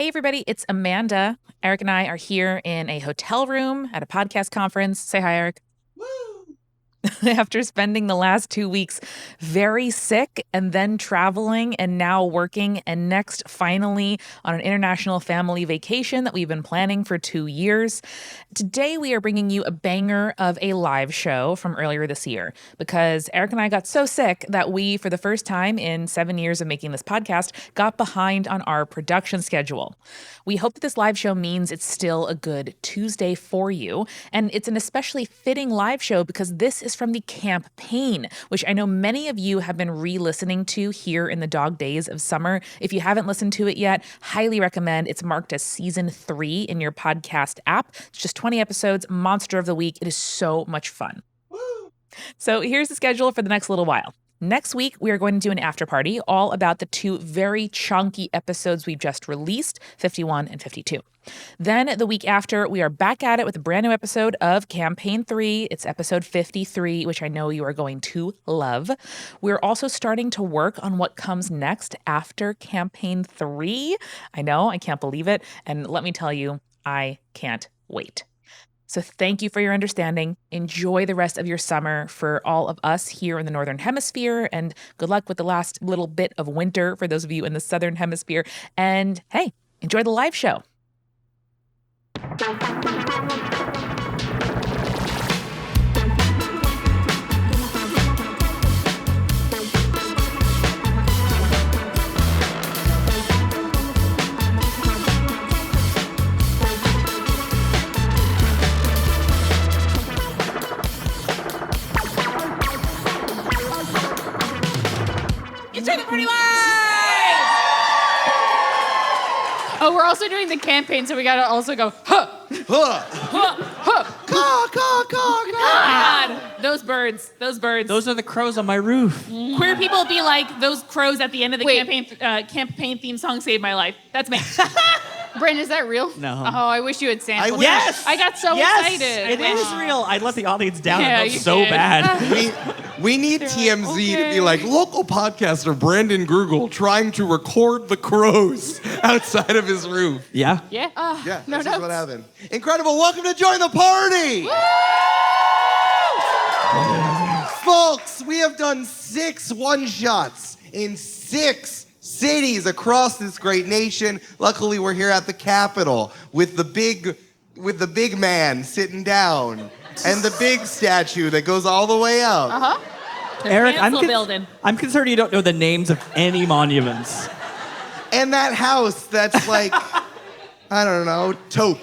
Hey, everybody, it's Amanda. Eric and I are here in a hotel room at a podcast conference. Say hi, Eric. Woo! After spending the last 2 weeks very sick and then traveling and now working and next finally on an international family vacation that we've been planning for 2 years. Today we are bringing you a banger of a live show from earlier this year because Eric and I got so sick that we, for the first time in 7 years of making this podcast, got behind on our production schedule. We hope that this live show means it's still a good Tuesday for you, and it's an especially fitting live show because this is from the Camp-Paign, which I know many of you have been re-listening to here in the dog days of summer. If you haven't listened to it yet, highly recommend. It's marked as season 3 in your podcast app. It's just 20 episodes, monster of the week. It is so much fun. Woo! So here's the schedule for the next little while. Next week, we are going to do an after party all about the 2 very chunky episodes we've just released, 51 and 52. Then the week after, we are back at it with a brand new episode of Camp-Paign 3. It's episode 53, which I know you are going to love. We're also starting to work on what comes next after Camp-Paign 3. I know, I can't believe it. And let me tell you, I can't wait. So thank you for your understanding. Enjoy the rest of your summer for all of us here in the Northern Hemisphere, and good luck with the last little bit of winter for those of you in the Southern Hemisphere. And hey, enjoy the live show. Oh, we're also doing the campaign, so we gotta also go, huh, Huh! huh, huh. Caw, caw, caw, caw. God, those birds. Those are the crows on my roof. Queer people be like, those crows at the end of the Wait. campaign theme song saved my life. That's me. Brandon, is that real? No. Oh, I wish you had sampled it. Yes! I got so Yes! excited. It is real. I let the audience down. Yeah, I felt you so did. bad. We need TMZ to be okay. like, local podcaster Brandon Grugle trying to record the crows outside of his roof. Yeah. Yeah. Yeah, No this is notes. what happened. Incredible. Welcome to Join the Party! Folks, we have done 6 one-shots in 6 cities across this great nation. Luckily, we're here at the Capitol with the big man sitting down and the big statue that goes all the way up. Eric, Cancel building. I'm concerned you don't know the names of any monuments. And that house that's like, I don't know, taupe.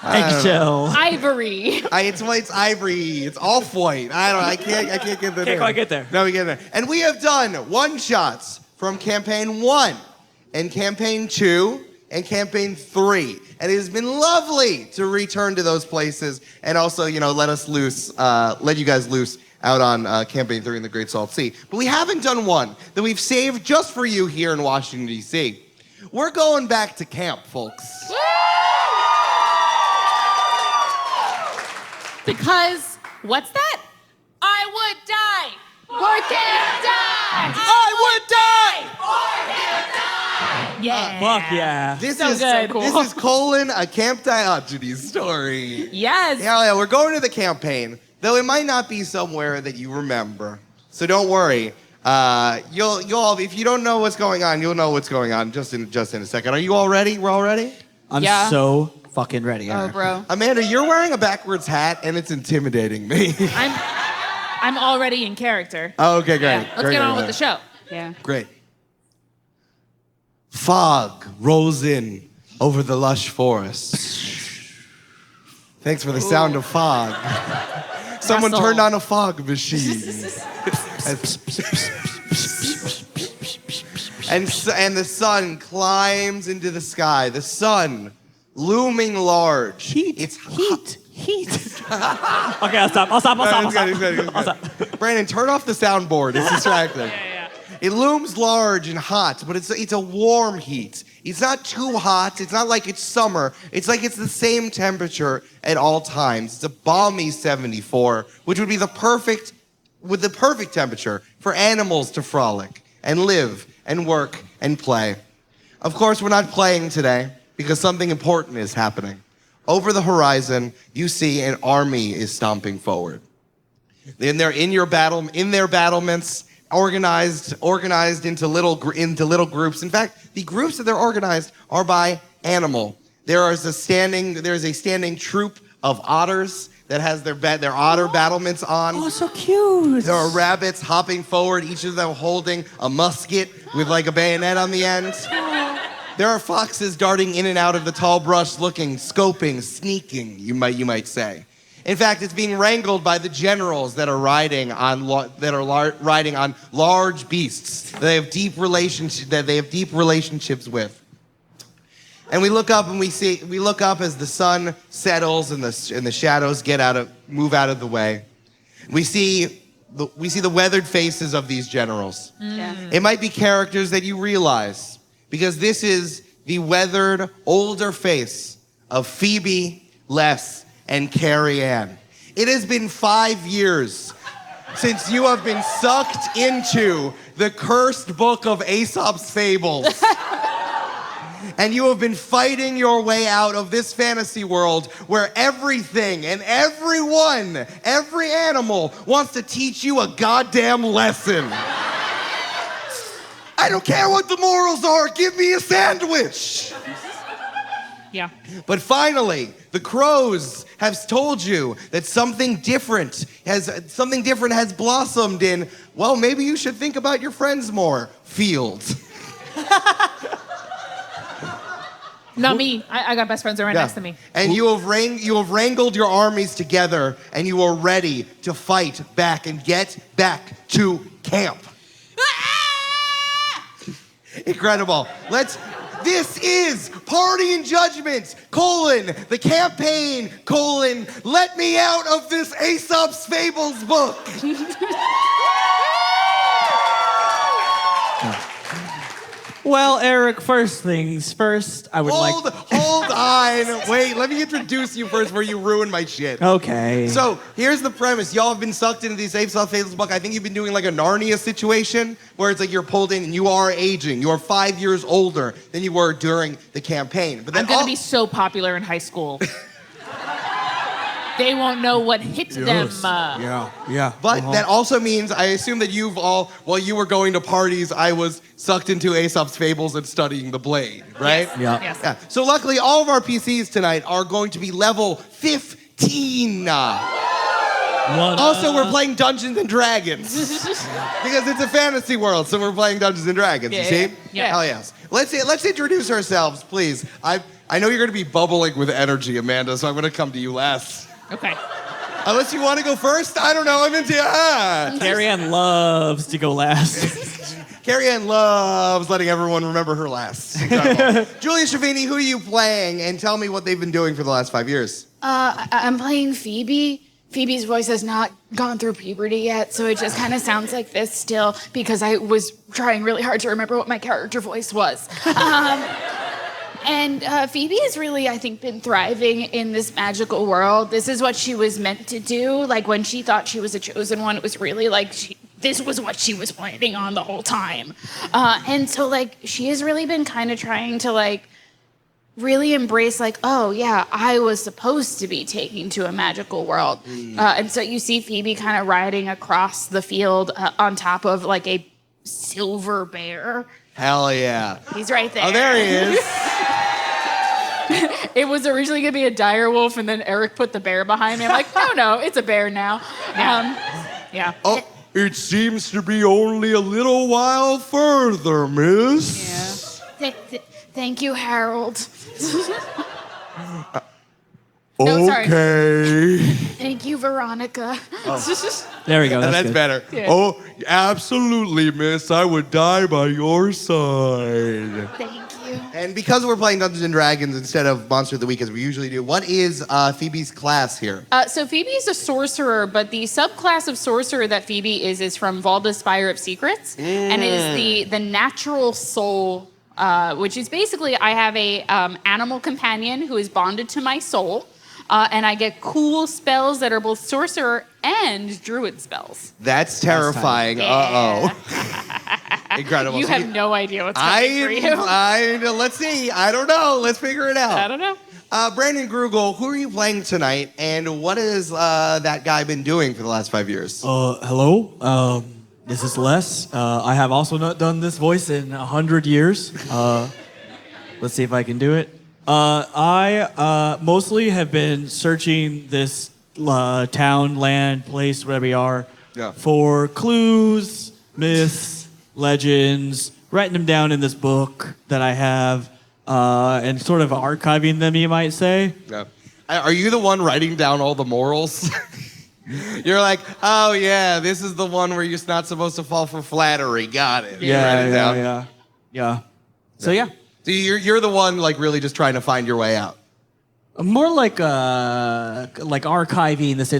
Eggshell. Ivory. It's ivory. It's off-white. I can't get the Can't quite get there. No, we get there. And we have done one-shots from Campaign 1 and Campaign 2 and Campaign 3. And it has been lovely to return to those places and also, let you guys loose out on Campaign 3 in the Great Salt Sea. But we haven't done one that we've saved just for you here in Washington, D.C. We're going back to camp, folks. Because, what's that? I would die. Or can't die! I would die! Yeah. Fuck yeah. This So is good. This is a Camp Diogenes story. Yes. Hell yeah, we're going to the Camp-Paign, though it might not be somewhere that you remember. So don't worry. You'll all, if you don't know what's going on, you'll know what's going on just in a second. Are you all ready? We're all ready? I'm Yeah. so fucking ready, Oh, Eric. bro. Amanda, you're wearing a backwards hat and it's intimidating me. I'm already in character. Oh, okay, great. Yeah, let's get on with the show. Yeah. Great. Fog rolls in over the lush forest. Thanks for the sound of fog. Someone Rustle. turned on a fog machine. and the sun climbs into the sky. The sun looming large. It's hot. Heat. Okay, I'll stop. I'll stop. Brandon, turn off the soundboard. It's distracting. Yeah. It looms large and hot, but it's a warm heat. It's not too hot. It's not like it's summer. It's like it's the same temperature at all times. It's a balmy 74, which would be the perfect temperature for animals to frolic and live and work and play. Of course, we're not playing today because something important is happening. Over the horizon, you see an army is stomping forward. Then they're in their battlements, organized into little groups. In fact, the groups that they're organized are by animal. There is a standing troop of otters that has their otter battlements on. Oh, so cute. There are rabbits hopping forward, each of them holding a musket with like a bayonet on the end. There are foxes darting in and out of the tall brush, looking, scoping, sneaking, you might say. In fact, it's being wrangled by the generals that are riding on large beasts that they have deep relationships with. And we look up as the sun settles and the shadows move out of the way. We see the weathered faces of these generals. It might be characters that you realize, because this is the weathered, older face of Phoebe, Les, and Carrie Ann. It has been 5 years since you have been sucked into the cursed book of Aesop's fables. And you have been fighting your way out of this fantasy world where everything and everyone, every animal wants to teach you a goddamn lesson. I don't care what the morals are, give me a sandwich. Yeah. But finally, the crows have told you that something different has blossomed in, well, maybe you should think about your friends more, fields. Not me. I got best friends that are right next to me. And you have wrangled your armies together, and you are ready to fight back and get back to camp. Incredible. This is Party and Judgment, the Camp-Paign, let me out of this Aesop's Fables book. Well, Eric, first things first, I would Hold on. Wait, let me introduce you first before you ruin my shit. Okay. So, here's the premise. Y'all have been sucked into these Aesop's Fables book. I think you've been doing like a Narnia situation where it's like you're pulled in and you are aging. You are 5 years older than you were during the campaign. But then I'm gonna be so popular in high school. They won't know what hit them. Yeah. But that also means, I assume that while you were going to parties, I was sucked into Aesop's Fables and studying the blade, right? Yes. Yeah. Yes. Yeah. So luckily, all of our PCs tonight are going to be level 15. Also, we're playing Dungeons and Dragons. Because it's a fantasy world, so we're playing Dungeons and Dragons, you see? Yeah. Hell yes. Let's introduce ourselves, please. I know you're going to be bubbling with energy, Amanda, so I'm going to come to you last. Okay. Unless you want to go first, I don't know. I'm into Carrie Ann loves to go last. Carrie Ann loves letting everyone remember her last. Julia Schifini, who are you playing? And tell me what they've been doing for the last 5 years. I'm playing Phoebe. Phoebe's voice has not gone through puberty yet, so it just kind of sounds like this still because I was trying really hard to remember what my character voice was. And Phoebe has really, I think, been thriving in this magical world. This is what she was meant to do. Like, when she thought she was a chosen one, it was really like this was what she was planning on the whole time. And so, like, she has really been kind of trying to, like, really embrace, like, oh, yeah, I was supposed to be taken to a magical world. And so you see Phoebe kind of riding across the field on top of, like, a silver bear. Hell yeah. He's right there. Oh, there he is. It was originally going to be a dire wolf, and then Eric put the bear behind me. I'm like, no, it's a bear now. Yeah. Oh, it seems to be only a little while further, miss. Yeah. Thank you, Harold. No, sorry. Okay. Thank you, Veronica. There we go. That's better. Yeah. Oh, absolutely, miss. I would die by your side. Thank you. And because we're playing Dungeons and Dragons instead of Monster of the Week as we usually do, what is Phoebe's class here? So Phoebe is a sorcerer, but the subclass of sorcerer that Phoebe is from Valda's Spire of Secrets, and it is the natural soul, which is basically I have a animal companion who is bonded to my soul. And I get cool spells that are both sorcerer and druid spells. That's terrifying. Yeah. Uh-oh. Incredible. You So have no idea what's coming for you. Let's see. I don't know. Let's figure it out. I don't know. Brandon Grugle, who are you playing tonight, and what has that guy been doing for the last 5 years? Hello. This is Les. I have also not done this voice in 100 years. Let's see if I can do it. I mostly have been searching this town, land, place, wherever we are, for clues, myths, legends, writing them down in this book that I have, and sort of archiving them, you might say. Yeah. Are you the one writing down all the morals? You're like, oh yeah, this is the one where you're not supposed to fall for flattery. Got it. Yeah. So yeah. So you're the one like really just trying to find your way out. More like archiving this,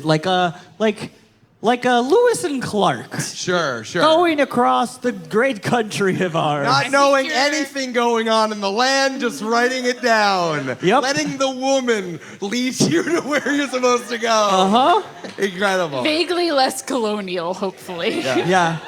like Lewis and Clark. Sure. Going across the great country of ours. Not knowing anything going on in the land, just writing it down. Yep. Letting the woman lead you to where you're supposed to go. Uh-huh. Incredible. Vaguely less colonial, hopefully. Yeah.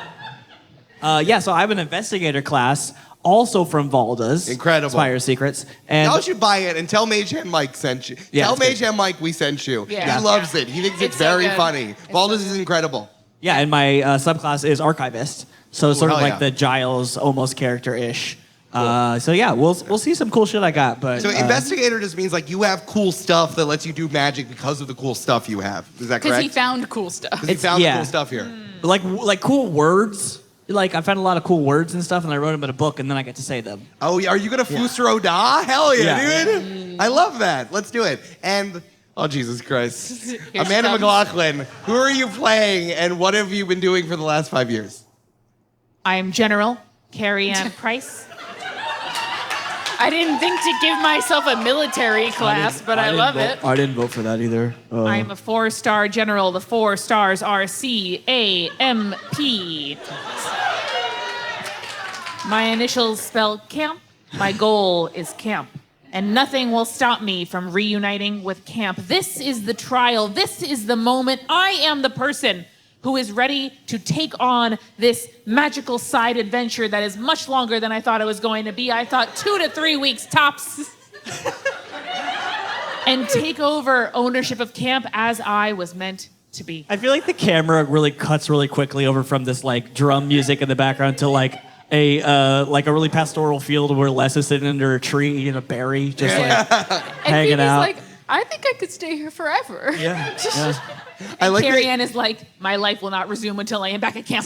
So I have an investigator class, also from Valda's. Incredible. Spire Secrets. And Y'all should buy it and tell Mage Hand Mike sent you. Yeah, tell it's Mage Hand Mike we sent you. Yeah. He loves it. He thinks it's so very good. funny. Valda's is incredible. yeah, and my subclass is Archivist. So it's sort of hell like yeah. the Giles almost character-ish. So yeah, we'll see some cool shit I got. But So investigator just means like you have cool stuff that lets you do magic because of the cool stuff you have. Is that Because correct? he found cool stuff. Because he found yeah. cool stuff here. like cool words. Like I found a lot of cool words and stuff, and I wrote them in a book, and then I get to say them. Oh, are you gonna Fusro Da? Hell yeah, Yeah. dude! I love that. Let's do it. And oh Jesus Christ, Here she Amanda comes. McLoughlin, who are you playing, and what have you been doing for the last 5 years? I am General Carrie Ann Price. I didn't think to give myself a military class, but I love it. I didn't vote for that either. I am a 4-star general. The 4 stars are CAMP. My initials spell camp. My goal is camp. And nothing will stop me from reuniting with camp. This is the trial. This is the moment. I am the person who is ready to take on this magical side adventure that is much longer than I thought it was going to be. I thought 2 to 3 weeks tops. And take over ownership of camp as I was meant to be. I feel like the camera really cuts really quickly over from this like drum music in the background to like a really pastoral field where Les is sitting under a tree eating a berry, just like hanging Phoebe's out. like, I think I could stay here forever. yeah. I like Carrie that Ann is like, my life will not resume until I am back at camp.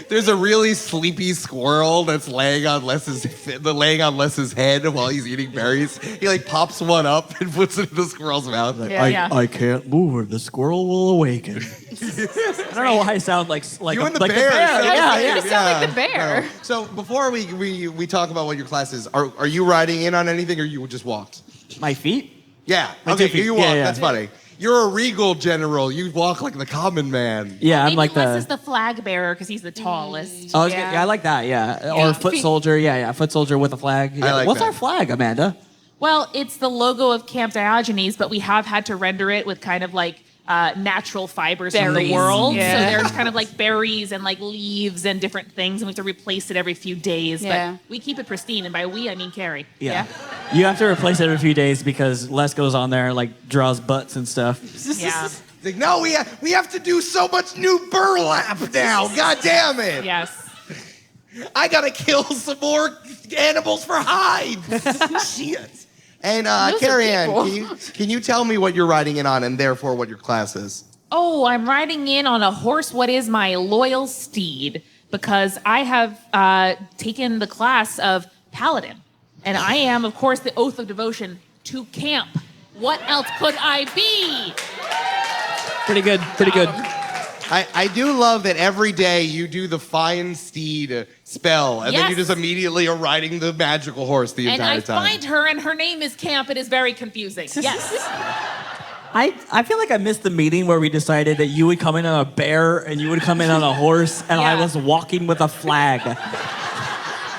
there's a really sleepy squirrel that's laying on Les's head while he's eating berries. He like pops one up and puts it in the squirrel's mouth. Yeah. I can't move or the squirrel will awaken. I don't know why I sound like You and the like bear. You sound like the bear. So before we talk about what your class is, are you riding in on anything or you just walked? My feet? Yeah. My Okay, 2 feet. you walk. Yeah. That's funny. You're a regal general. You walk like the common man. Yeah, I'm Maybe like Les the. is the flag bearer because he's the tallest. Oh, yeah, I like that. Yeah, or foot soldier. Yeah, foot soldier with a flag. Yeah. I like What's that. our flag, Amanda? Well, it's the logo of Camp Diogenes, but we have had to render it with kind of like natural fibers from the Berries. world. Yeah. So there's kind of like berries and like leaves and different things, and we have to replace it every few days. Yeah. But we keep it pristine, and by we, I mean Carrie. Yeah. You have to replace it every few days because Les goes on there and like draws butts and stuff. Yeah. It's like, no, we have to do so much new burlap now. God damn it. Yes. I gotta kill some more animals for hides. Shit. And Those are Carrie Ann, people. can you tell me what you're riding in on and therefore what your class is? Oh, I'm riding in on a horse. What is my loyal steed? Because I have taken the class of paladin, and I am, of course, the oath of devotion to camp. What else could I be? Pretty good. Pretty good. I do love that every day you do the fine steed spell, and then you Yes. just immediately are riding the magical horse the And entire I time. find her, and her name is Camp. It is very confusing. Yes. I feel like I missed the meeting where we decided that you would come in on a bear and you would come in on a horse, and I Yeah. was walking with a flag.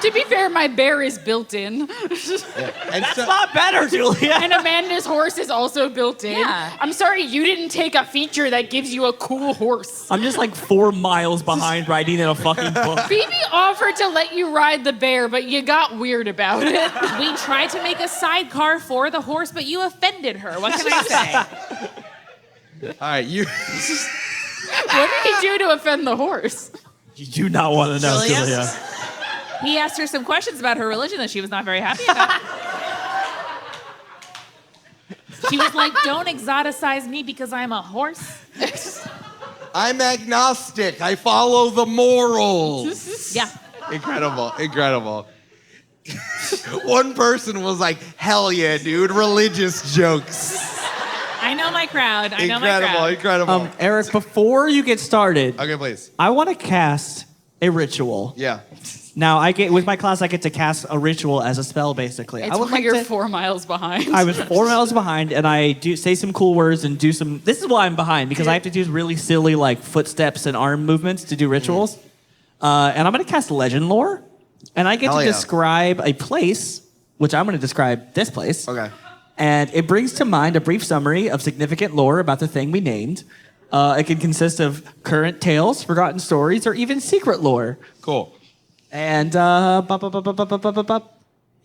To be fair, my bear is built in. And That's not better, Julia. And Amanda's horse is also built in. Yeah. I'm sorry, you didn't take a feature that gives you a cool horse. I'm just like 4 miles behind riding in a fucking book. Phoebe offered to let you ride the bear, but you got weird about it. We tried to make a sidecar for the horse, but you offended her. What can I say? all right, you. What did he do to offend the horse? You do not want to know, Julia. He asked her some questions about her religion that she was not very happy about. She was like, don't exoticize me because I'm a horse. I'm agnostic. I follow the morals. Yeah. Incredible. One person was like, hell yeah, dude, religious jokes. I know my crowd. I know my crowd. Incredible. Eric, before you get started, Okay, please. I want to cast a ritual. Yeah. Now, with my class, I get to cast a ritual as a spell, basically. It's I would why you're to, 4 miles behind. I was 4 miles behind, and I do say some cool words and do some. This is why I'm behind, because I have to do really silly like footsteps and arm movements to do rituals. And I'm going to cast legend lore, and I get Hell to yeah. describe a place, which I'm going to describe this place. Okay. And it brings to mind a brief summary of significant lore about the thing we named. It can consist of current tales, forgotten stories, or even secret lore. Cool. And the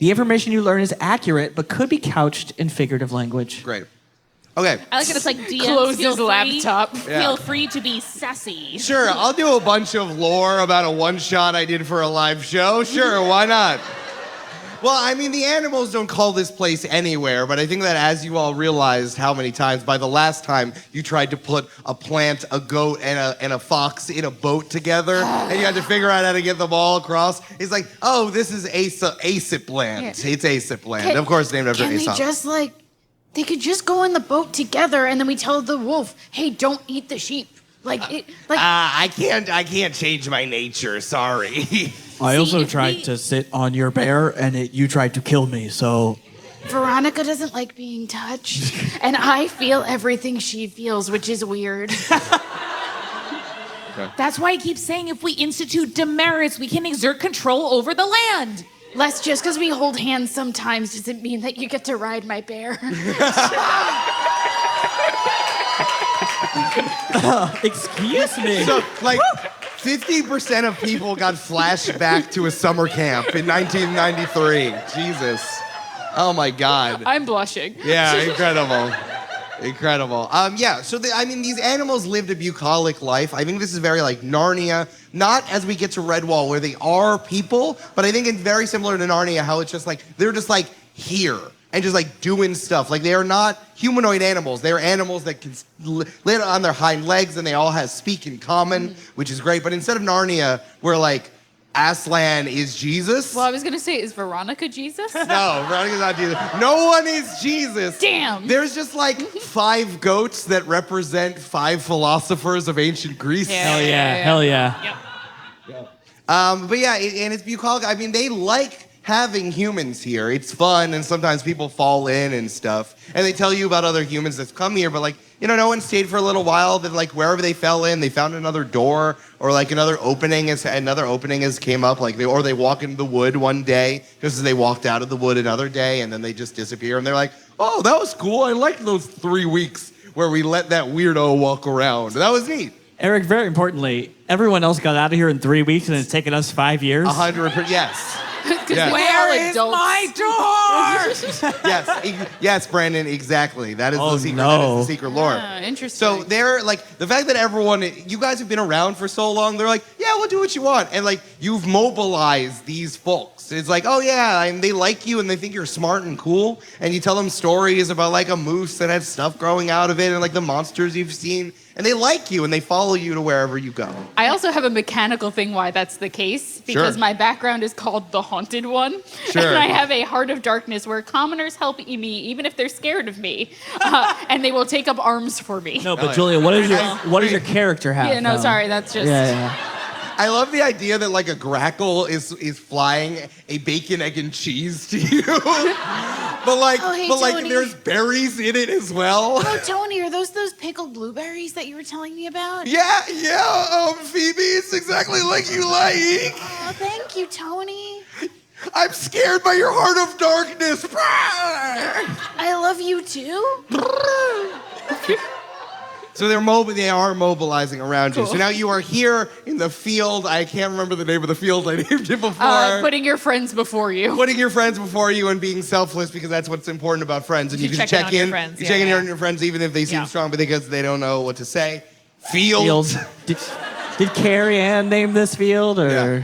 information you learn is accurate, but could be couched in figurative language. Great. Okay. I like that it's like DM. Close feel his free- laptop. Yeah. Feel free to be sassy. Sure, I'll do a bunch of lore about a one-shot I did for a live show. Sure, why not? Well, I mean, the animals don't call this place anywhere, but I think that as you all realized how many times, by the last time you tried to put a plant, a goat, and a fox in a boat together, and you had to figure out how to get them all across, it's like, oh, this is Aesop land. Yeah. It's Aesop land. Of course, named after Can Aesop. they just they could just go in the boat together, and then we tell the wolf, hey, don't eat the sheep. I can't change my nature, sorry. I also if tried we- to sit on your bear, and you tried to kill me, so... Veronica doesn't like being touched, and I feel everything she feels, which is weird. That's why I keep saying if we institute demerits, we can exert control over the land. Les, just because we hold hands sometimes doesn't mean that you get to ride my bear. Excuse me. So, like, 50% of people got flashed back to a summer camp in 1993. Jesus. Oh, my God. I'm blushing. Yeah, incredible. Incredible. Yeah, so, these animals lived a bucolic life. I think this is very like Narnia, not as we get to Redwall where they are people, but I think it's very similar to Narnia how it's just like, they're just like here and just like doing stuff. Like they are not humanoid animals. They are animals that can live on their hind legs and they all speak in common, which is great. But instead of Narnia, where like Aslan is Jesus. Well, I was going to say, is Veronica Jesus? No, Veronica's not Jesus. No one is Jesus. Damn. There's just like 5 goats that represent 5 philosophers of ancient Greece. Hell yeah, hell yeah. But yeah, and it's bucolic. I mean, they like having humans here. It's fun, and sometimes people fall in and stuff. And they tell you about other humans that's come here, but like, no one stayed for a little while. Then like wherever they fell in, they found another door or like another opening has came up. Like they walk into the wood one day, just as they walked out of the wood another day, and then they just disappear. And they're like, oh, that was cool. I liked those 3 weeks where we let that weirdo walk around. That was neat. Eric, very importantly, everyone else got out of here in 3 weeks, and it's taken us 5 years. 100%. Yes. Yes. Where is my door? Yes, Brandon, exactly. That is Oh, the secret. no. That is the secret lore. Interesting. So they're like, the fact that you guys have been around for so long, they're like, yeah, we'll do what you want. And like, you've mobilized these folks. It's like, oh yeah, and they like you and they think you're smart and cool. And you tell them stories about like a moose that has stuff growing out of it and like the monsters you've seen. And they like you and they follow you to wherever you go. I also have a mechanical thing why that's the case, because Sure. my background is called the Haunted One. Sure. And I have a Heart of Darkness where commoners help me even if they're scared of me. And they will take up arms for me. No, but Julia, what does your character have? Yeah, no, though? sorry, that's just... Yeah. I love the idea that like a grackle is flying a bacon, egg, and cheese to you. but like, Oh, hey, Tony. there's berries in it as well. Oh, Tony, are those pickled blueberries that you were telling me about? Yeah, Phoebe, it's exactly like you like. Oh, thank you, Tony. I'm scared by your heart of darkness. I love you too. So they are mobilizing around you. So now you are here in the field. I can't remember the name of the field I named it before. Putting your friends before you. Putting your friends before you and being selfless because that's what's important about friends. And you can check in. Friends. You check in on your friends even if they seem strong, but because they don't know what to say. Field. Did Carrie Ann name this field or? Yeah.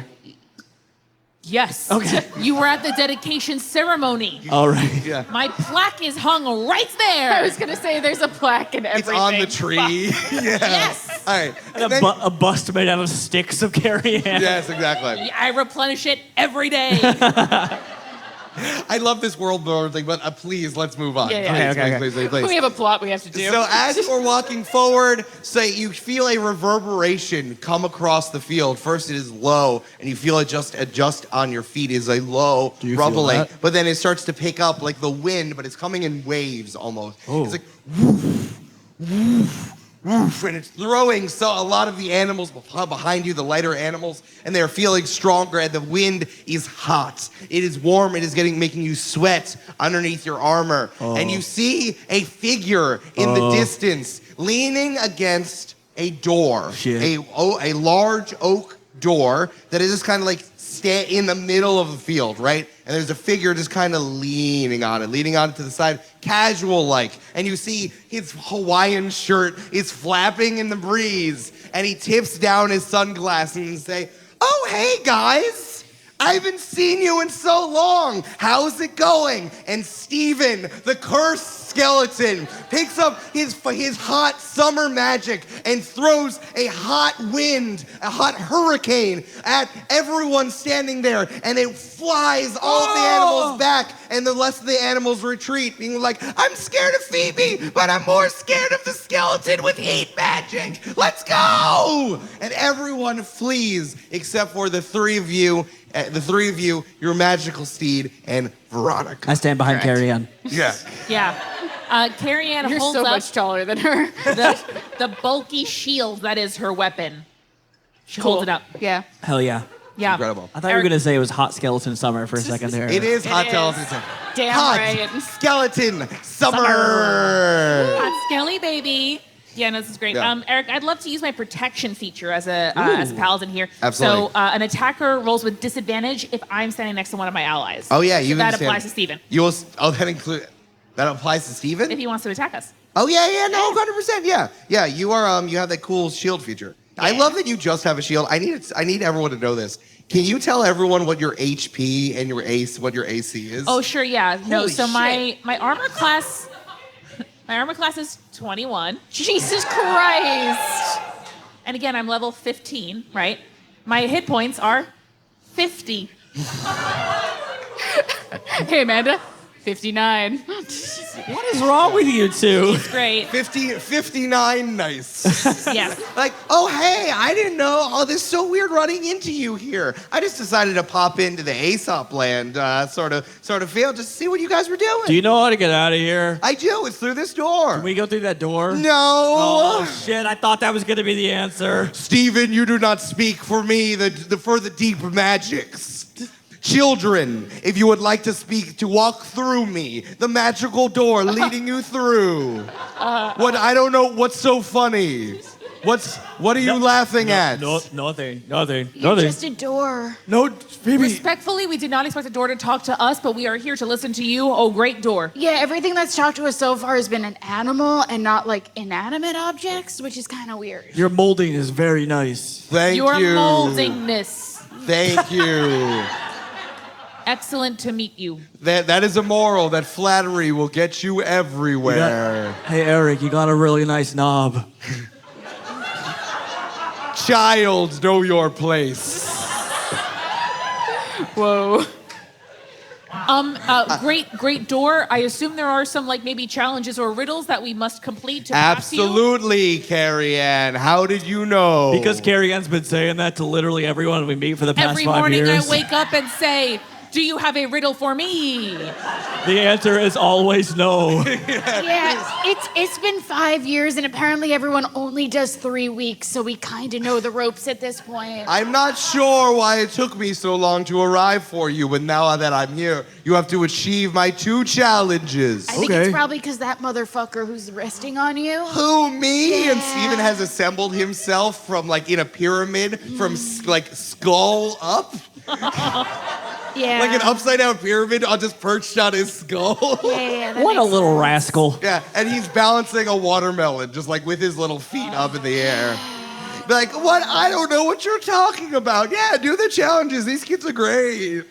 Yes. Okay. You were at the dedication ceremony. All right. Yeah. My plaque is hung right there. I was gonna say there's a plaque and It's everything. on the tree. Yeah. Yes. All right. And a bust made out of sticks of Carrie Ann. Yes, exactly. I replenish it every day. I love this world building thing, but please, let's move on. Yeah. Please. We have a plot we have to do. So as you're walking forward, you feel a reverberation come across the field. First it is low, and you feel it just adjust on your feet is a low Do you rumbling. feel that? But then it starts to pick up like the wind, but it's coming in waves almost. Oh. It's like woof, woof, woof, and it's throwing a lot of the animals behind you, the lighter animals, and they're feeling stronger, and the wind is hot. It is warm, it is making you sweat underneath your armor. And you see a figure in the distance leaning against a door. Shit. A large oak door that is just kind of like in the middle of the field, right? And there's a figure just kind of leaning on it to the side, casual like. And you see his Hawaiian shirt is flapping in the breeze, and he tips down his sunglasses and say, "Oh, hey guys, I haven't seen you in so long. How's it going?" And Steven, the cursed skeleton, picks up his hot summer magic and throws a hot wind, a hot hurricane at everyone standing there, and it flies all of the animals back, and the rest of the animals retreat, being like, "I'm scared of Phoebe, but I'm more scared of the skeleton with heat magic. Let's go!" And everyone flees except for the three of you, your magical steed, and Veronica. I stand behind Carrie Ann. Yeah. Yeah. Carrie Ann You're holds so up much taller than her. the bulky shield that is her weapon. She Cool. holds it up. Yeah. Hell yeah. Yeah. Incredible. I thought you were gonna say it was hot skeleton summer for a second there. It is hot is. skeleton. Damn Hot right. skeleton summer. Hot skelly, baby. Yeah, no, this is great. Yeah. Eric, I'd love to use my protection feeture as a paladin here. Absolutely. So an attacker rolls with disadvantage if I'm standing next to one of my allies. Oh yeah, you That understand. applies to Steven. That applies to Steven? If he wants to attack us. Oh yeah, no, 100%. Yeah. You are you have that cool shield feature. I love that you just have a shield. I need everyone to know this. Can you tell everyone what your HP and what your AC is? Oh sure, yeah. No, Holy so shit. my armor class is 21. Jesus Christ. And again, I'm level 15, right? My hit points are 50. Hey, Amanda. 59. What is wrong with you two? Great. 59, nice. Yes. Like, oh hey, I didn't know. Oh, this is so weird running into you here. I just decided to pop into the Aesop land, sort of field, just to see what you guys were doing. Do you know how to get out of here? I do. It's through this door. Can we go through that door? No. Oh shit! I thought that was gonna be the answer. Steven, you do not speak for me, for the deep magics. Children, if you would like to walk through me, the magical door leading you through. What? I don't know. What's so funny? What are you laughing at? Nothing. Just a door. No, Phoebe. Respectfully, we did not expect the door to talk to us, but we are here to listen to you. Oh, great door. Yeah, everything that's talked to us so far has been an animal and not like inanimate objects, which is kind of weird. Your molding is very nice. Thank Your you. moldingness. Thank you. Excellent to meet you. That is a moral. That flattery will get you everywhere. Hey, Eric, you got a really nice knob. Child, know your place. Whoa. Great door. I assume there are some maybe challenges or riddles that we must complete to pass you. Absolutely, Carrie Ann. How did you know? Because Carrie Ann's been saying that to literally everyone we meet for the past Every 5 morning years. I wake up and say, Do you have a riddle for me? The answer is always no. Yeah, it's been 5 years, and apparently everyone only does 3 weeks, so we kind of know the ropes at this point. I'm not sure why it took me so long to arrive for you, but now that I'm here, you have to achieve my 2 challenges. I think Okay. it's probably because that motherfucker who's resting on you. Who, me? Yeah. And Steven has assembled himself from, like, in a pyramid, from, like, skull up. Yeah. Like an upside-down pyramid just perched on his skull. Yeah, that What a makes little sense. rascal. Yeah, and he's balancing a watermelon, just like with his little feet up in the air. Be like, what? I don't know what you're talking about. Yeah, do the challenges. These kids are great.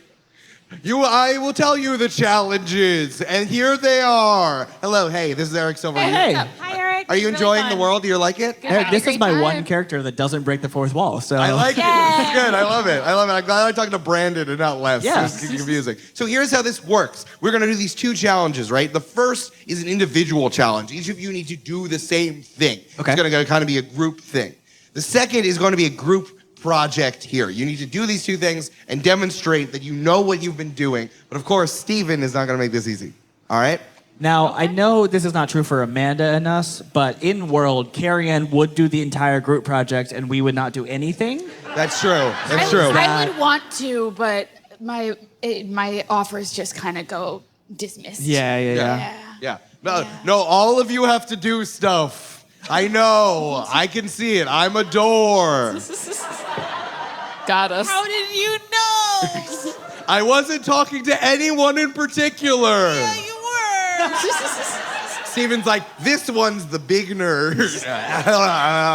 I will tell you the challenges, and here they are. Hello, hey, this is Eric Silver. Hey. Hi, Eric. Are you It's enjoying really the fun. world? Do you like it? Eric, this is Great my time. one character that doesn't break the fourth wall. So I like it. This is good. I love it. I love it. I'm glad I'm talking to Brandon and not Les. Yeah. This is confusing. So here's how this works. We're going to do these 2 challenges, right? The first is an individual challenge. Each of you need to do the same thing. Okay. It's going to kind of be a group thing. The second is going to be a group project here. You need to do these 2 things and demonstrate that you know what you've been doing. But of course, Steven is not going to make this easy. All right? Now, I know this is not true for Amanda and us, but in world, Carrie Ann would do the entire group project and we would not do anything. That's true. That's true. I would want to, but my offers just kind of go dismissed. Yeah. Yeah. No, all of you have to do stuff. I know. I can see it. I'm a door. Got us. How did you know? I wasn't talking to anyone in particular. You were. Steven's like, this one's the big nerd.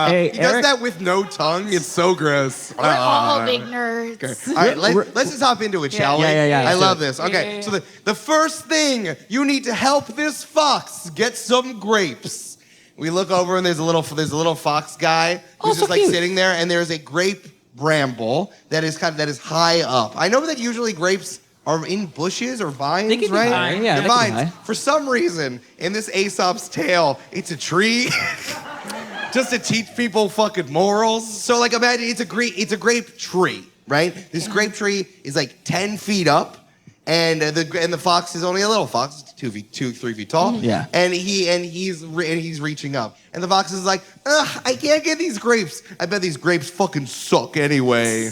Hey, He does Eric- that with no tongue. It's so gross. We're all big nerds. Okay. All right, let's just hop into it, shall we? Yeah, I let's love do it. this. Okay, Yeah. so the first thing, you need to help this fox get some grapes. We look over and there's a little fox guy who's so just like cute. sitting there, and there's a grape bramble that is high up. I know that usually grapes are in bushes or vines, They can be right? high, yeah, They're they can be vines. high. For some reason, in this Aesop's tale, it's a tree. Just to teach people fucking morals. So like imagine it's a grape tree, right? This grape tree is like 10 feet up, and the fox is only a little fox, 3 feet tall. Yeah. And he's reaching up, and the fox is like, ugh, I can't get these grapes. I bet these grapes fucking suck anyway.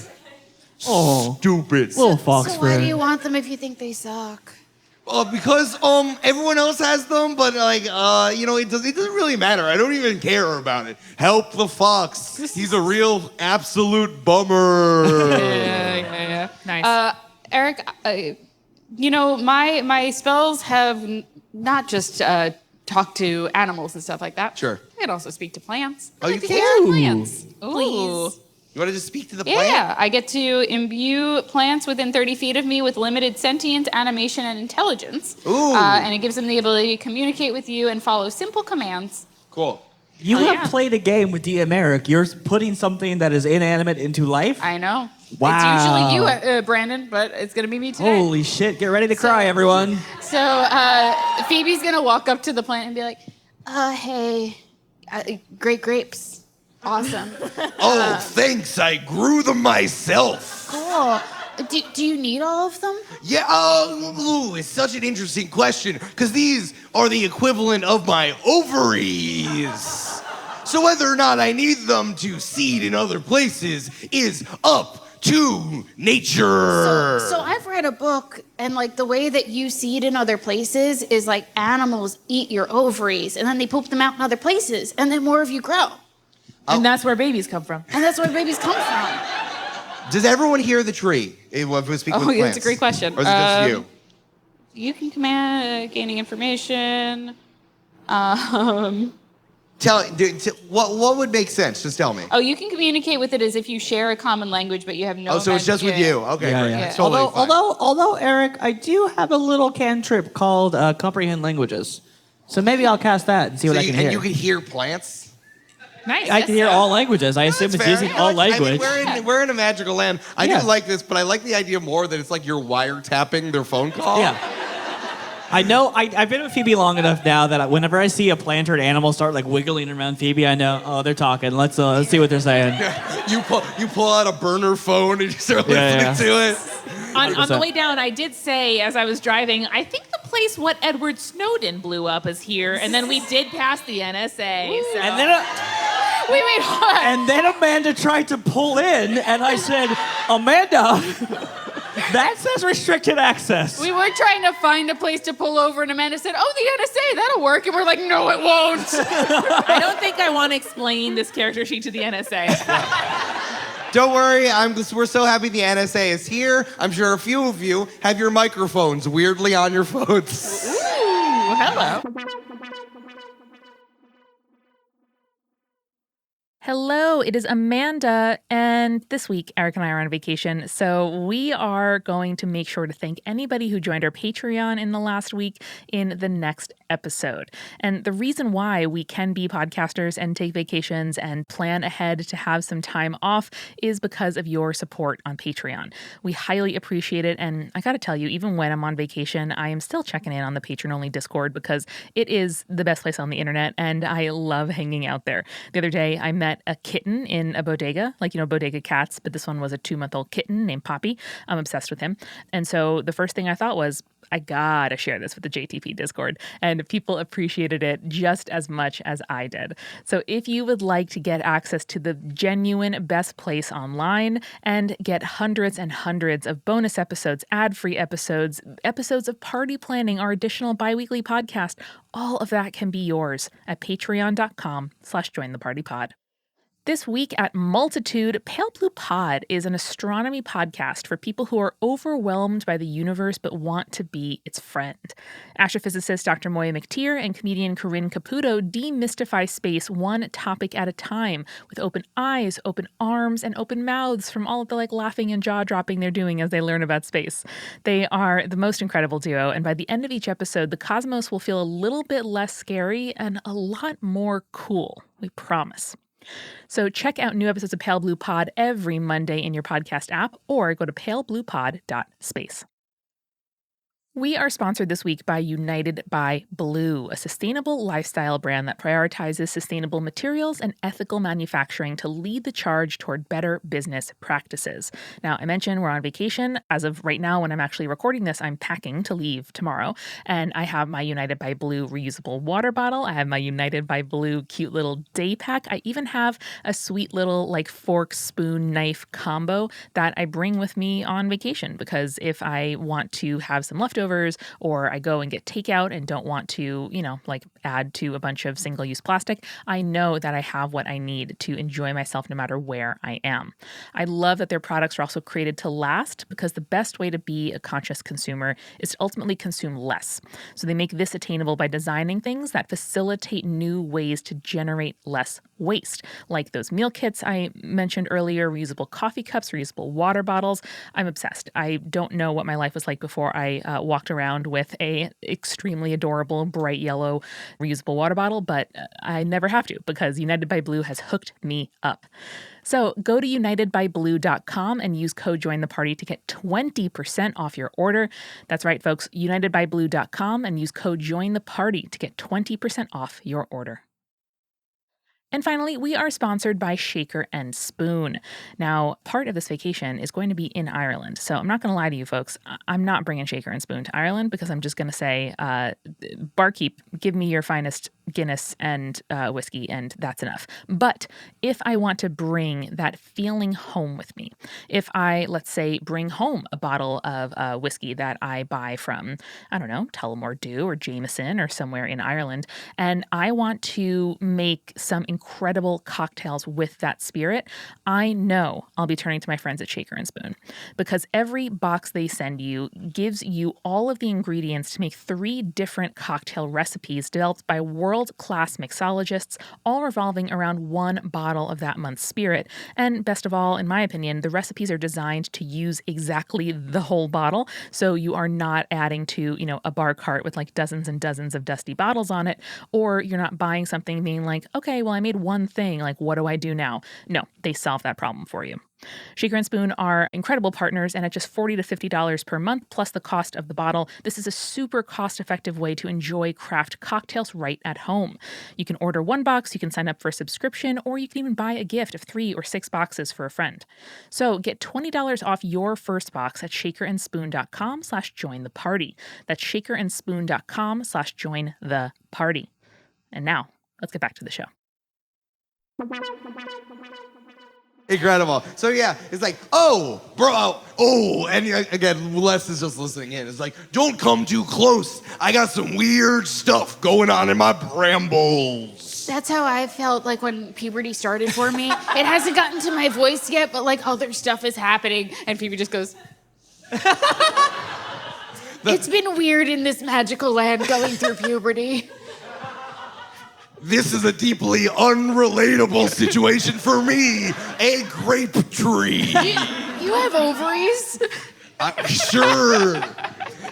Oh, Stupid. little fox So why do friend. you want them if you think they suck? Because everyone else has them, but like it doesn't really matter. I don't even care about it. Help the fox. He's a real absolute bummer. Yeah. Nice. Eric, my spells have not just talk to animals and stuff like that. Sure. I can also speak to plants. Oh, I you like to can? hear plants. Ooh. Please. You want to just speak to the plant? Yeah, I get to imbue plants within 30 feet of me with limited sentience, animation, and intelligence. Ooh. And it gives them the ability to communicate with you and follow simple commands. Cool. You Oh, have yeah. played a game with DM Eric. You're putting something that is inanimate into life? I know. Wow. It's usually you, Brandon, but it's going to be me today. Holy shit, get ready to cry, everyone. So Phoebe's going to walk up to the plant and be like, hey, great grapes. Awesome. Oh, thanks. I grew them myself. Cool. Do you need all of them? Yeah. It's such an interesting question because these are the equivalent of my ovaries. So whether or not I need them to seed in other places is up to nature. So I've read a book, and like the way that you seed in other places is like animals eat your ovaries, and then they poop them out in other places, and then more of you grow. And that's where babies come from. And that's where babies come from. Does everyone hear the tree? If we speak with Oh, yeah, plants? that's a great question. Or is it just you? You can command gaining information. What would make sense? Just tell me. Oh, you can communicate with it as if you share a common language, but you have no. Oh, so it's just with you. Okay, Yeah, great. yeah. That's totally fine. Although, Eric, I do have a little cantrip called Comprehend Languages. So maybe I'll cast that and see what I can hear. And you can hear plants? Nice. I can hear all languages. I assume That's it's fair. using Yeah, all I mean, language. we're in a magical land. I Yeah. do like this, but I like the idea more that it's like you're wiretapping their phone call. Yeah. I know. I've been with Phoebe long enough now that whenever I see a plant or an animal start like wiggling around Phoebe, I know, oh, they're talking. Let's see what they're saying. You pull out a burner phone and you start listening Yeah. to it. On the way down, I did say, as I was driving, I think the place what Edward Snowden blew up is here. And then we did pass the NSA. So. And then Wait, hold on. and then Amanda tried to pull in, and I said, Amanda, that says restricted access. We were trying to find a place to pull over, and Amanda said, "Oh, the NSA, that'll work." And we're like, "No, it won't." I don't think I want to explain this character sheet to the NSA. Don't worry, we're so happy the NSA is here. I'm sure a few of you have your microphones weirdly on your phones. Ooh, hello. Hello, it is Amanda, and this week Eric and I are on vacation, so we are going to make sure to thank anybody who joined our Patreon in the last week in the next episode. And the reason why we can be podcasters and take vacations and plan ahead to have some time off is because of your support on Patreon. We highly appreciate it, and I gotta tell you, even when I'm on vacation, I am still checking in on the patron-only Discord because it is the best place on the internet, and I love hanging out there. The other day, I met a kitten in a bodega, like, bodega cats, but this one was a 2-month-old kitten named Poppy. I'm obsessed with him. And so the first thing I thought was, I gotta share this with the JTP Discord. And people appreciated it just as much as I did. So if you would like to get access to the genuine best place online and get hundreds and hundreds of bonus episodes, ad-free episodes, episodes of party planning, our additional bi-weekly podcast, all of that can be yours at patreon.com/jointhepartypod. This week at Multitude, Pale Blue Pod is an astronomy podcast for people who are overwhelmed by the universe but want to be its friend. Astrophysicist Dr. Moya McTeer and comedian Corinne Caputo demystify space one topic at a time with open eyes, open arms, and open mouths from all of the laughing and jaw-dropping they're doing as they learn about space. They are the most incredible duo, and by the end of each episode, the cosmos will feel a little bit less scary and a lot more cool. We promise. So check out new episodes of Pale Blue Pod every Monday in your podcast app or go to palebluepod.space. We are sponsored this week by United by Blue, a sustainable lifestyle brand that prioritizes sustainable materials and ethical manufacturing to lead the charge toward better business practices. Now, I mentioned we're on vacation. As of right now, when I'm actually recording this, I'm packing to leave tomorrow. And I have my United by Blue reusable water bottle. I have my United by Blue cute little day pack. I even have a sweet little fork, spoon, knife combo that I bring with me on vacation because if I want to have some leftovers, or I go and get takeout and don't want to, add to a bunch of single-use plastic, I know that I have what I need to enjoy myself no matter where I am. I love that their products are also created to last because the best way to be a conscious consumer is to ultimately consume less. So they make this attainable by designing things that facilitate new ways to generate less waste, like those meal kits I mentioned earlier, reusable coffee cups, reusable water bottles. I'm obsessed. I don't know what my life was like before I walked around with a extremely adorable bright yellow reusable water bottle, but I never have to because United by Blue has hooked me up. So go to unitedbyblue.com and use code JOINTHEPARTY to get 20% off your order. That's right, folks, unitedbyblue.com and use code JOINTHEPARTY to get 20% off your order. And finally, we are sponsored by Shaker and Spoon. Now, part of this vacation is going to be in Ireland. So I'm not going to lie to you folks. I'm not bringing Shaker and Spoon to Ireland because I'm just going to say, barkeep, give me your finest Guinness and whiskey, and that's enough. But if I want to bring that feeling home with me, if I, let's say, bring home a bottle of whiskey that I buy from, I don't know, Tullamore Dew or Jameson or somewhere in Ireland, and I want to make some incredible cocktails with that spirit, I know I'll be turning to my friends at Shaker and Spoon because every box they send you gives you all of the ingredients to make 3 different cocktail recipes developed by world-class mixologists, all revolving around one bottle of that month's spirit. And best of all, in my opinion, the recipes are designed to use exactly the whole bottle, so you are not adding to, a bar cart with dozens and dozens of dusty bottles on it, or you're not buying something being like, okay, well, I made one thing, what do I do now? No, they solve that problem for you. Shaker and Spoon are incredible partners, and at just $40 to $50 per month, plus the cost of the bottle, this is a super cost-effective way to enjoy craft cocktails right at home. You can order 1 box, you can sign up for a subscription, or you can even buy a gift of 3 or 6 boxes for a friend. So get $20 off your first box at shakerandspoon.com/join the party. That's shakerandspoon.com/join the party. And now, let's get back to the show. Incredible. So yeah, it's like, oh, bro, oh, and again, Les is just listening in. It's like, don't come too close. I got some weird stuff going on in my brambles. That's how I felt like when puberty started for me. It hasn't gotten to my voice yet, but like other stuff is happening, and Phoebe just goes. It's been weird in this magical land going through puberty. This is a deeply unrelatable situation for me. A grape tree. You have ovaries? Sure.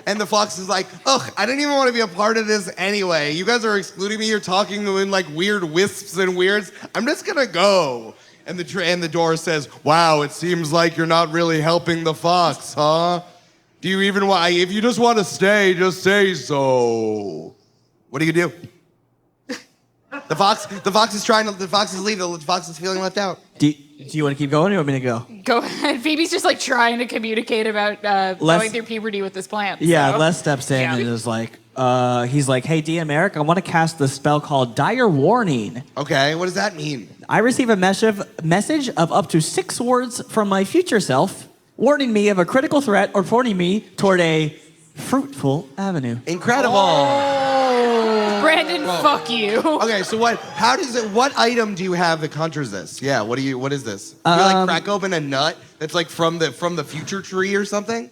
And the fox is like, ugh, I didn't even want to be a part of this anyway. You guys are excluding me. You're talking in like weird wisps and weirds. I'm just gonna go. And the door says, wow, it seems like you're not really helping the fox, huh? Do you even want, if you just want to stay, just say so. What do you do? The fox is leaving. The fox is feeling left out. Do you want to keep going or you want me to go? Go ahead. Phoebe's just like trying to communicate about going through puberty with this plant. Yeah, so. Les steps in and is like, he's like, hey, DM Eric, I want to cast the spell called Dire Warning. Okay, what does that mean? I receive a message of up to 6 words from my future self, warning me of a critical threat or pointing me toward a fruitful avenue. Incredible. Brandon, fuck you. Okay, so what item do you have that conjures this? Yeah, what is this? You like crack open a nut that's like from the future tree or something?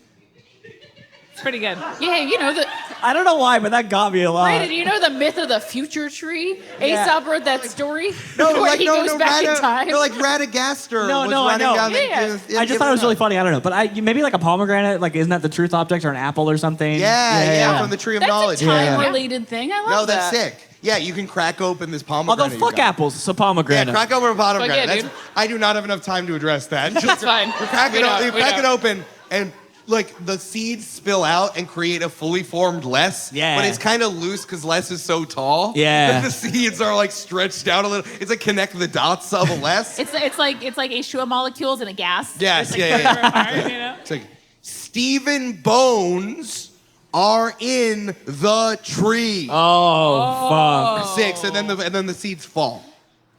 It's pretty good. Yeah, you know the. I don't know why, but that got me a lot. Brandon, you know the myth of the future tree? Aesop wrote that story. No, where he goes back in time. No, like Radagaster No, was I running know. down Yeah. I just thought it was really funny. I don't know, but maybe like a pomegranate. Like, isn't that the truth object or an apple or something? Yeah, from the tree of That's knowledge. a time-related thing. I love No, that. that's sick. Yeah, you can crack open this Although pomegranate. fuck apples, so pomegranate. Yeah, crack open a pomegranate. Fuck yeah, dude. I do not have enough time to address that. That's fine. You crack it open and like the seeds spill out and create a fully formed Les. Yeah. But it's kind of loose because Les is so tall. Yeah. That the seeds are like stretched out a little. It's like connect the dots of a Les. It's like H2O molecules in a gas. Yes, It's like yeah. further apart, you know? It's like Stephen Bones are in the tree. Oh, fuck. 6, and then the seeds fall.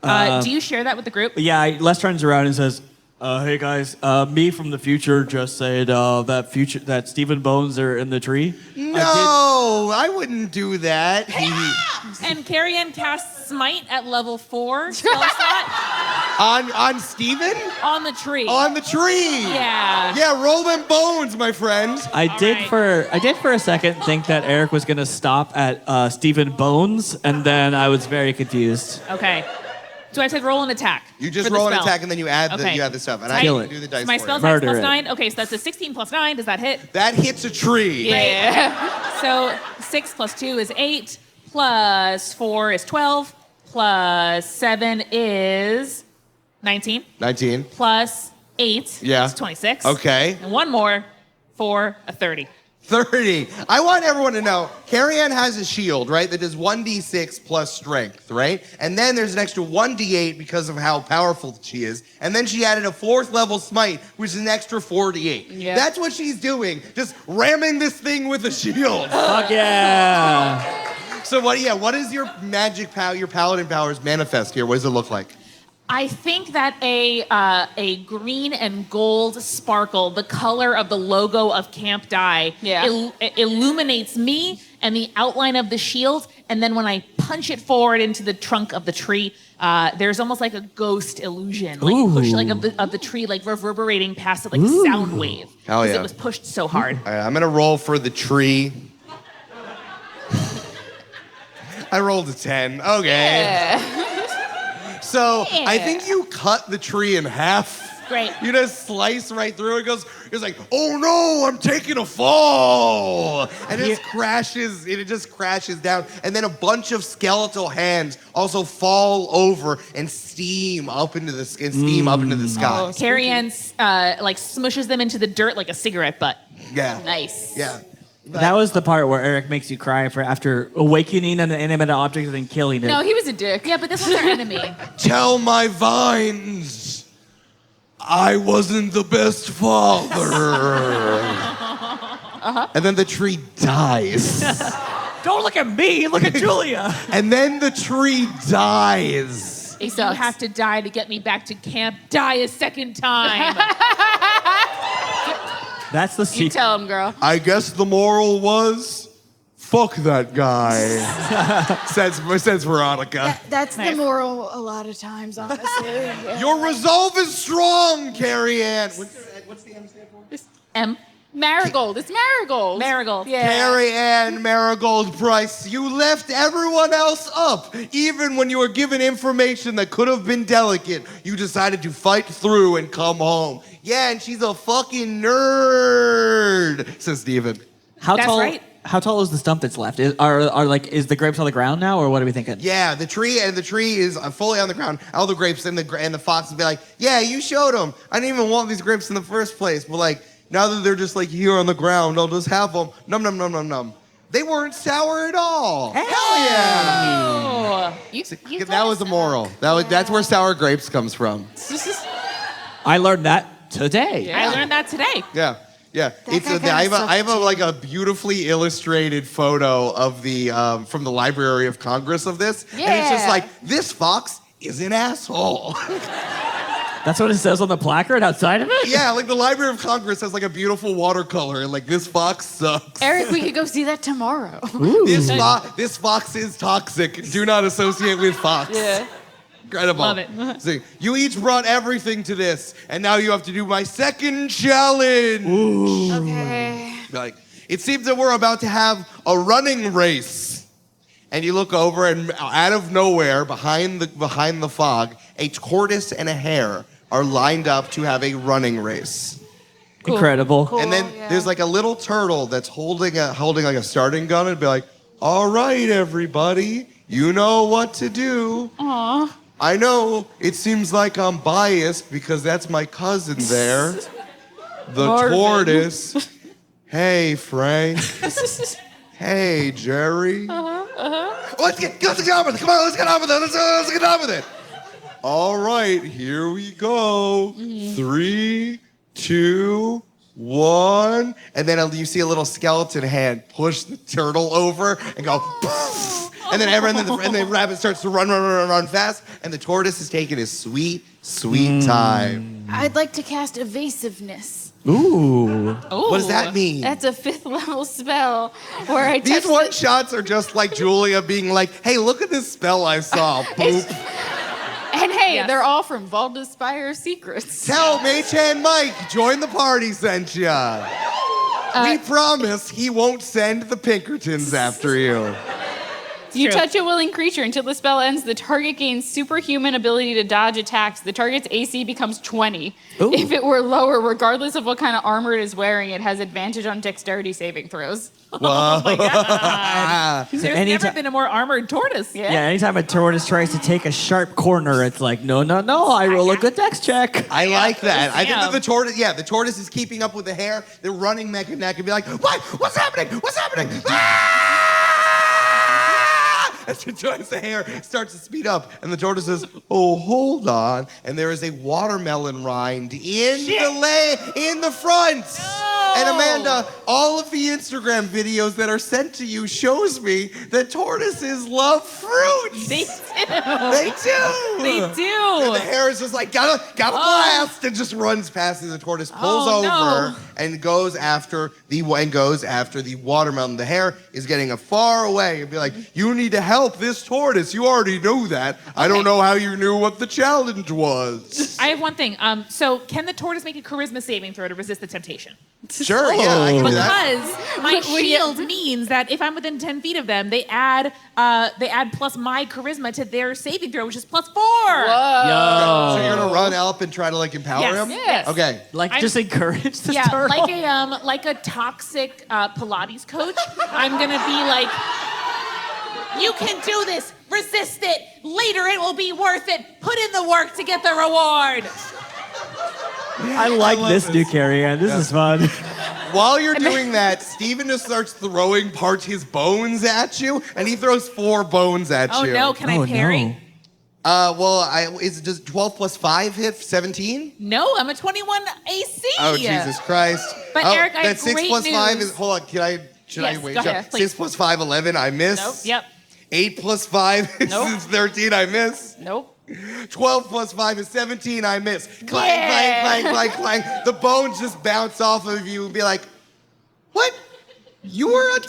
Do you share that with the group? Yeah, Les turns around and says, hey guys, me from the future just said that Stephen Bones are in the tree. No, I wouldn't do that. And Carrie Ann casts Smite at level 4 spell slot On Stephen? on the tree. On the tree. Yeah. Yeah, roll them bones, my friend. I did right. for a second think that Eric was gonna stop at Stephen Bones, and then I was very confused. Okay. So I said roll an attack. You just for the roll an spell. attack and then you add Okay. the stuff. And Kill I it. do the dice So my for spell you. attack's Murder plus it. 9. Okay, so that's a 16 plus 9. Does that hit? That hits a tree. Yeah. So 6 plus 2 is 8, plus 4 is 12, plus 7 is 19, 19. plus 8 Yeah. is 26. Okay. And one more for a 30. 30. I want everyone to know, Carrie Ann has a shield, right? That does 1d6 plus strength, right? And then there's an extra 1d8 because of how powerful she is. And then she added a 4th level smite, which is an extra 4d8. Yeah. That's what she's doing. Just ramming this thing with a shield. Fuck yeah! So what is your magic power, your paladin powers manifest here? What does it look like? I think that a green and gold sparkle, the color of the logo of Camp Dye, Yeah. illuminates me and the outline of the shield. And then when I punch it forward into the trunk of the tree, there's almost like a ghost illusion, like push like of the tree, like reverberating past it like a sound wave. Hell Because yeah. it was pushed so hard. All right, I'm gonna roll for the tree. I rolled a 10. Okay. So I think you cut the tree in half. Great. You just slice right through it. It's like, oh no, I'm taking a fall. And it just crashes down. And then a bunch of skeletal hands also fall over and steam up into the sky. Carrie Ann like smushes them into the dirt like a cigarette butt. Yeah. Nice. Yeah. That was the part where Eric makes you cry after awakening an inanimate object and then killing it. No, he was a dick. Yeah, but this was our enemy. Tell my vines I wasn't the best father. And then the tree dies. Don't look at me, look at Julia. And then the tree dies. If you have to die to get me back to camp, die a second time. That's the You secret. tell him, girl. I guess the moral was, fuck that guy, says Veronica. That's the moral a lot of times, honestly. Yeah. Your resolve is strong, Carrie Ann. What's the M stand for? M. Marigold. It's Marigold. Marigold. Yeah. Carrie Ann Marigold Price, you left everyone else up. Even when you were given information that could have been delicate, you decided to fight through and come home. Yeah, and she's a fucking nerd, says Steven. How That's tall? right. How tall is the stump that's left? Is the grapes on the ground now, or what are we thinking? Yeah, the tree is fully on the ground. All the grapes and the fox would be like, yeah, you showed them. I didn't even want these grapes in the first place, but like now that they're just like here on the ground, I'll just have them. Num num num num num. They weren't sour at all. Hell yeah! That was the moral. That's where sour grapes comes from. I learned that today. I learned that today. Yeah. Yeah, guy kinda I have sucked like a beautifully illustrated photo of the from the Library of Congress of this, and it's just Yeah. like this fox is an asshole. That's what it says on the placard outside of it? Yeah, like the Library of Congress has like a beautiful watercolor, and like this fox sucks. Eric, we could go see that tomorrow. This fox is toxic. Do not associate with fox. Yeah. Incredible. Love it. See, you each brought everything to this, and now you have to do my second challenge. Okay. Like, it seems that we're about to have a running race. And you look over, and out of nowhere, behind the fog, a tortoise and a hare are lined up to have a running race. Incredible. Cool. And then yeah. there's like a little turtle that's holding like a starting gun and be like, all right, everybody, you know what to do. Aw. I know it seems like I'm biased because that's my cousin there, the Marvin. tortoise. Hey, Frank. Hey, Jerry. Let's get on with it. Come on, let's get on with it. Let's get on with it. All right, here we go. 3, 2, 1. And then you see a little skeleton hand push the turtle over and go, poof. And then the rabbit starts to run fast. And the tortoise is taking his sweet time. I'd like to cast evasiveness. Ooh. What does that mean? That's a 5th level spell where I These touch one shots are just like Julia being like, hey, look at this spell I saw. Boop. And hey, Yes. they're all from Vault of Spire Secrets. Tell Mage and Mike, join the party, sent ya. We promise he won't send the Pinkertons after you. You True. touch a willing creature until the spell ends. The target gains superhuman ability to dodge attacks. The target's AC becomes 20. Ooh. If it were lower, regardless of what kind of armor it is wearing, it has advantage on dexterity saving throws. Oh my God. There's never Anytime- been a more armored tortoise. Yeah. Yeah, anytime a tortoise tries to take a sharp corner, it's like, no, I roll a good dex check. I like that. I think Yeah. that the tortoise is keeping up with the hare. They're running neck and neck and be like, what? What's happening? What's happening? Ah! As the hare starts to speed up, and the tortoise says, oh, hold on. And there is a watermelon rind in the front. And Amanda, all of the Instagram videos that are sent to you shows me that tortoises love fruits. They do. They do. They And the do. hare is just like, got a blast, and just runs past, and the tortoise pulls Oh, over no. and goes after the watermelon. The hare is getting far away and be like, you need to help this tortoise. You already know that. I don't know how you knew what the challenge was. I have one thing. So can the tortoise make a charisma saving throw to resist the temptation? Sure, yeah, I can do that. Because my shield means that if I'm within 10 feet of them, they add plus my charisma to their saving throw, which is +4. So you're gonna run up and try to like empower him? Yes. Okay. Just encourage the Yeah, turtle. like a toxic Pilates coach. I'm gonna be like, you can do this. Resist it. Later, it will be worth it. Put in the work to get the reward. I like this new carry-on. This is fun. While you're doing that, Steven just starts throwing his bones at you, and he throws 4 bones at Oh you. no, can I parry? No. Does 12 plus 5 hit 17? No, I'm a 21 AC. Oh, Jesus Christ. But Eric, I have that 6 great plus 5 news. is, hold on, should I Yes, wait? go ahead, 6 please. plus 5, 11, I miss. Nope. Yep. 8 plus 5 is Nope. 13, I miss. Nope. 12 plus 5 is 17, I miss. Clang, clang, clang, clang, clang. The bones just bounce off of you and be like, what? You were a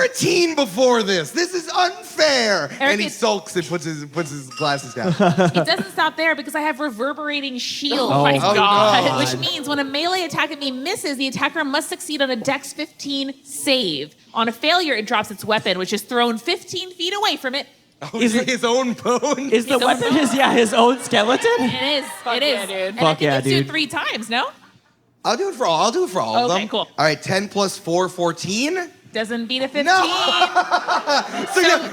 teen before this. This is unfair. And he sulks and puts his glasses down. It doesn't stop there because I have reverberating shield. Oh my God. Which means when a melee attack at me misses, the attacker must succeed on a Dex 15 save. On a failure, it drops its weapon, which is thrown 15 feet away from it. Oh, is it his own bone? Is the weapon his own skeleton? It is. It is. yeah, dude. And I Fuck think yeah, it's do it dude. 3 times, no? I'll do it for all of them. Okay, cool. All right, 10 plus 4, 14. Doesn't beat a 15.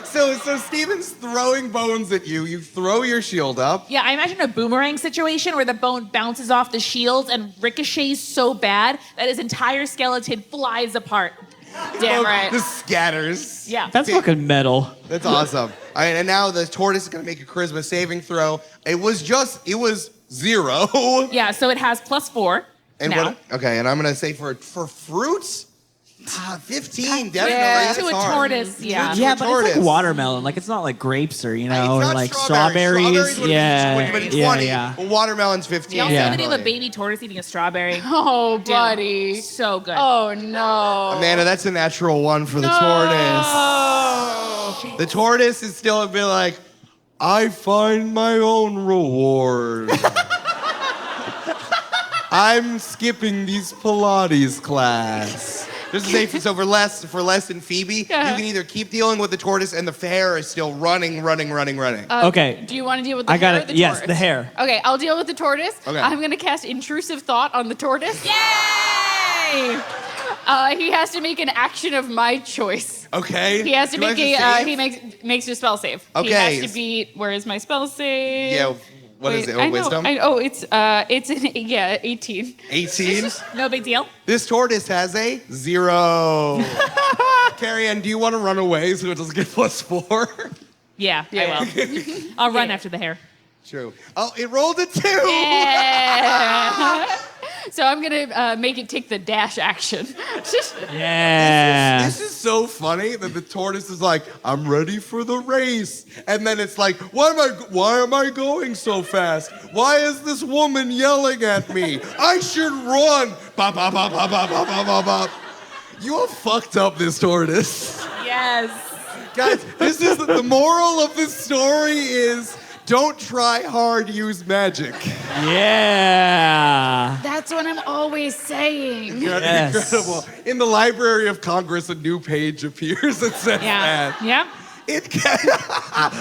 So Steven's throwing bones at you. You throw your shield up. Yeah, I imagine a boomerang situation where the bone bounces off the shield and ricochets so bad that his entire skeleton flies apart. Damn right. Just scatters. Yeah. That's fucking metal. That's awesome. All right, and now the tortoise is going to make a charisma saving throw. It was 0. Yeah, so it has +4 And now. okay, and I'm going to say for fruits, 15, definitely. Yeah. That's To a hard. tortoise, yeah. Yeah, but it's tortoise. like watermelon. Like, it's not like grapes or, It's not like strawberries. strawberries. Would've Yeah, been 20. yeah. But watermelon's 15. You also Yeah. have the name of a baby tortoise eating a strawberry. Oh, Dude, buddy. So good. Oh, no. Amanda, that's a natural 1 for the tortoise. The tortoise is still a bit like, I find my own reward. I'm skipping these Pilates class. Just to say, so for less than Phoebe, you can either keep dealing with the tortoise and the hare is still running. Okay. Do you want to deal with the I got hare or it. the Yes, tortoise? the hare. Okay, I'll deal with the tortoise. Okay. I'm going to cast Intrusive Thought on the tortoise. Yay! He has to make an action of my choice. Okay. He has to Do I make have to he save? makes a spell save. Okay. He has to beat, where is my spell save? Yeah, what is Wait, it? I know, Wisdom? it's 18. 18? No big deal. This tortoise has a 0. Carrie Ann, do you want to run away so it doesn't get +4? Yeah, Yeah. I will. I'll run after the hare. True. Oh, it rolled a 2. Yeah. So I'm gonna make it take the dash action. Yeah. This is so funny that the tortoise is like, I'm ready for the race. And then it's like, why am I going so fast? Why is this woman yelling at me? I should run. Bop, bop, bop, bop, bop, bop, bop, bop, bop. You have fucked up this tortoise. Yes. Guys, this is the moral of this story is don't try hard, use magic. Yeah. That's what I'm always saying. Yes. Incredible. In the Library of Congress, a new page appears that says Yeah. that. Yeah. It can.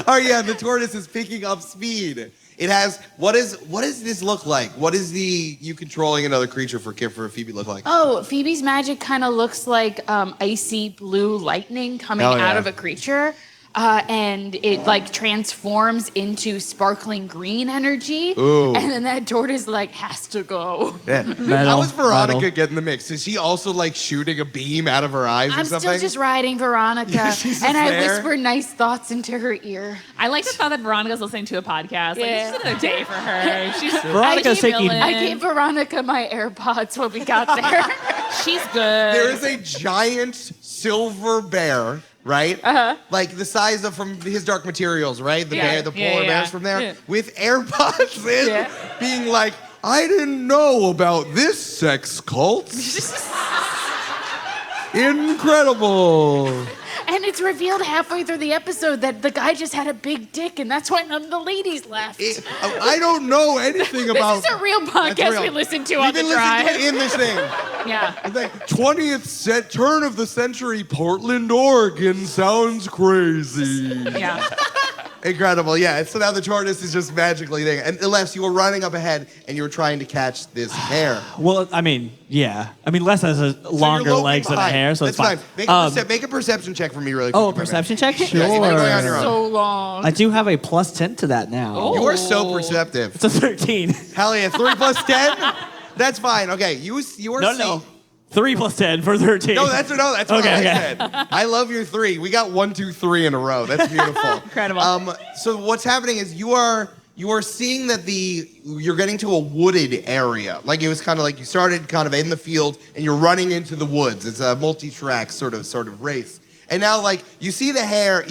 Oh yeah, the tortoise is picking up speed. It has. What does this look like? What is you controlling another creature for Phoebe look like? Oh, Phoebe's magic kind of looks like icy blue lightning coming Hell yeah. out of a creature. And it like transforms into sparkling green energy. Ooh. And then that tortoise like has to go. Yeah. Metal, How is Veronica metal. get in the mix? Is she also like shooting a beam out of her eyes or I'm something? still just riding Veronica. Yeah, she's and just I there. whisper nice thoughts into her ear. I like the thought that Veronica's listening to a podcast. Like, Yeah. it's just another day for her. She's Veronica's taking. I gave Veronica my AirPods when we got there. She's good. There is a giant silver bear, right? Uh-huh. Like the size of from his Dark Materials, right? The Yeah. bear, the Yeah, polar yeah. bears from there, Yeah. with AirPods in, Yeah. being like, I didn't know about this sex cult. Incredible. And it's revealed halfway through the episode that the guy just had a big dick, and that's why none of the ladies left. I don't know anything about. This is a real podcast we listened to on the drive. We've been listening to it in this thing. Yeah. It's like 20th turn of the century, Portland, Oregon sounds crazy. Yeah. Incredible, yeah. So now the tortoise is just magically there. And unless you were running up ahead and you were trying to catch this hare. Well, I mean, yeah. I mean, Les has longer legs than a hare, so that's it's fine. Make a perception check for me really quick. Oh, a perception check? Sure. Yeah, you're going on your own. So long. I do have a +10 to that now. You are so perceptive. It's a 13. Hell yeah, 3 plus 10? That's fine. Okay, you are No. 3 plus 10 for 13. No, that's what I said. I love your 3. We got 1, 2, 3 in a row. That's beautiful. Incredible. So what's happening is you are seeing that you're getting to a wooded area. Like it was kind of like you started kind of in the field and you're running into the woods. It's a multi-track sort of race. And now like you see the hare